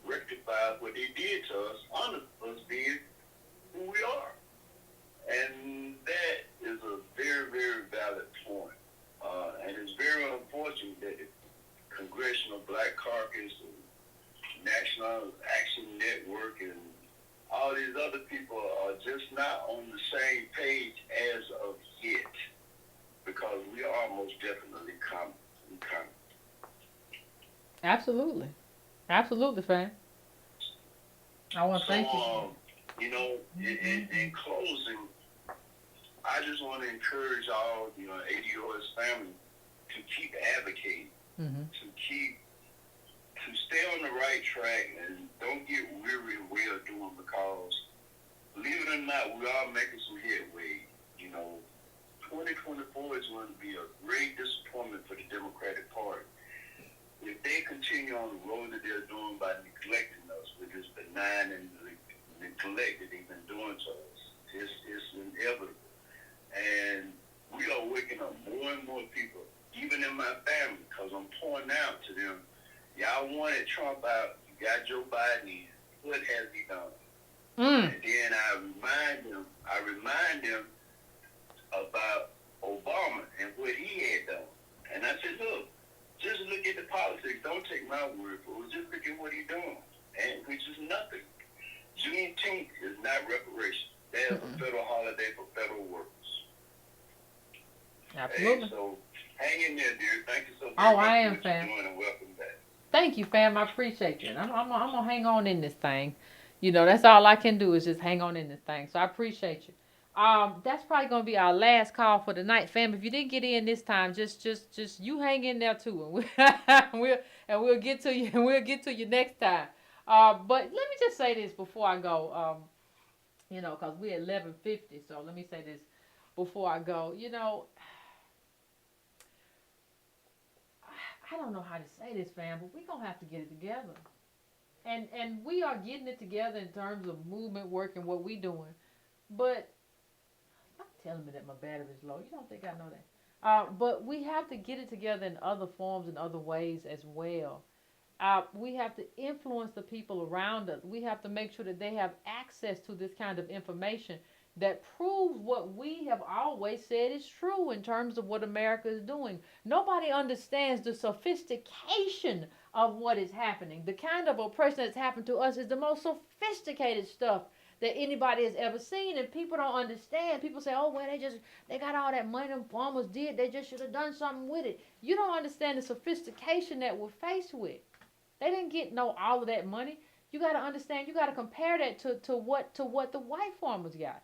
rectify what they did to us, honor us being who we are. And that is a very, very valid point. And it's very unfortunate that the Congressional Black Caucus and National Action Network and all these other people are just not on the same page as of yet, because we are most definitely coming. Absolutely. Absolutely, fam. I want to thank you. In closing, I just want to encourage all, ADOS family to keep advocating, Mm-hmm. to stay on the right track and don't get weary in well doing, because believe it or not, we are making some headway. 2024 is going to be a great disappointment for the Democratic Party. If they continue on the road that they're doing by neglecting us with this benign and neglect that they've been doing to us, it's inevitable. And we are waking up more and more people, even in my family, because I'm pointing out to them, y'all wanted Trump out, you got Joe Biden in, what has he done? And then I remind them about Obama and what he had done. And I said, look, just look at the politics. Don't take my word for it. Just look at what he's doing, and which is nothing. Juneteenth is not reparations. That is a federal holiday for federal workers. Absolutely. Hey, so hang in there, dear. Thank you so much. Oh, I am, for fam. doing, and welcome back. Thank you, fam. I appreciate you. And I'm gonna hang on in this thing. That's all I can do is just hang on in this thing. So I appreciate you. That's probably gonna be our last call for the night, fam. If you didn't get in this time, just you hang in there too, and we'll get to you. And we'll get to you next time. But let me just say this before I go. Because we're at 11:50. So let me say this before I go. I don't know how to say this, fam, but we're gonna have to get it together. And we are getting it together in terms of movement work and what we doing. But telling me that my battery is low. You don't think I know that? But we have to get it together in other forms and other ways as well. We have to influence the people around us. We have to make sure that they have access to this kind of information that proves what we have always said is true in terms of what America is doing. Nobody understands the sophistication of what is happening. The kind of oppression that's happened to us is the most sophisticated stuff that anybody has ever seen, and people don't understand. People say, oh, well, they got all that money them farmers did, they just should have done something with it. You don't understand the sophistication that we're faced with. They didn't get all of that money. You got to understand, you got to compare that to what the white farmers got.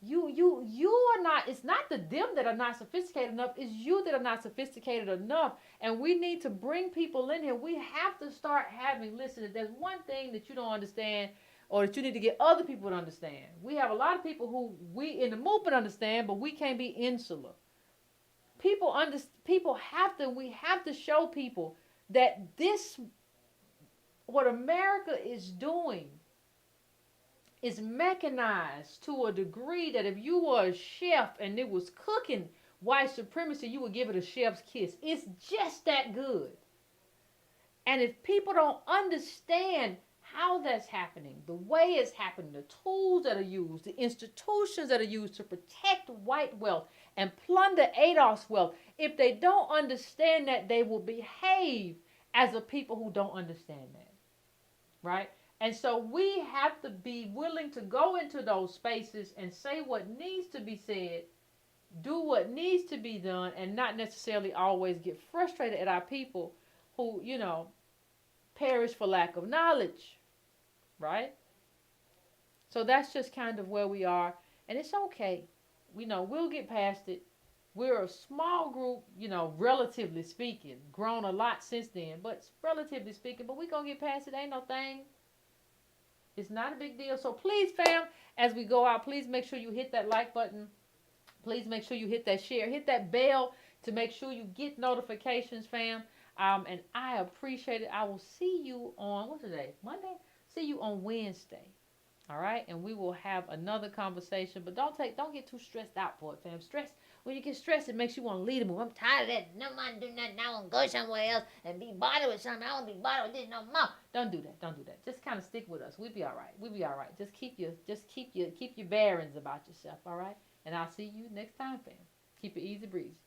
You are not, it's not them that are not sophisticated enough, it's you that are not sophisticated enough. And we need to bring people in here. We have to start listen, if there's one thing that you don't understand or that you need to get other people to understand. We have a lot of people who we in the movement understand, but we can't be insular. We have to show people that what America is doing is mechanized to a degree that if you were a chef and it was cooking white supremacy, you would give it a chef's kiss. It's just that good. And if people don't understand how that's happening, the way it's happening, the tools that are used, the institutions that are used to protect white wealth and plunder Adolf's wealth, if they don't understand that, they will behave as a people who don't understand that. Right? And so we have to be willing to go into those spaces and say what needs to be said, do what needs to be done, and not necessarily always get frustrated at our people who, perish for lack of knowledge. Right? So that's just kind of where we are. And it's okay. We'll get past it. We're a small group, relatively speaking. Grown a lot since then, but relatively speaking. But we're going to get past it. Ain't no thing. It's not a big deal. So please, fam, as we go out, please make sure you hit that like button. Please make sure you hit that share. Hit that bell to make sure you get notifications, fam. And I appreciate it. I will see you on, what's today? Monday? See you on Wednesday. All right? And we will have another conversation. But don't get too stressed out for it, fam. When you get stressed, it makes you want to leave the move. I'm tired of that. No man do nothing. I want to go somewhere else and be bothered with something. I don't want to be bothered with this no more. Don't do that. Just kind of stick with us. We'll be all right. Just keep your bearings about yourself, all right? And I'll see you next time, fam. Keep it easy breezy.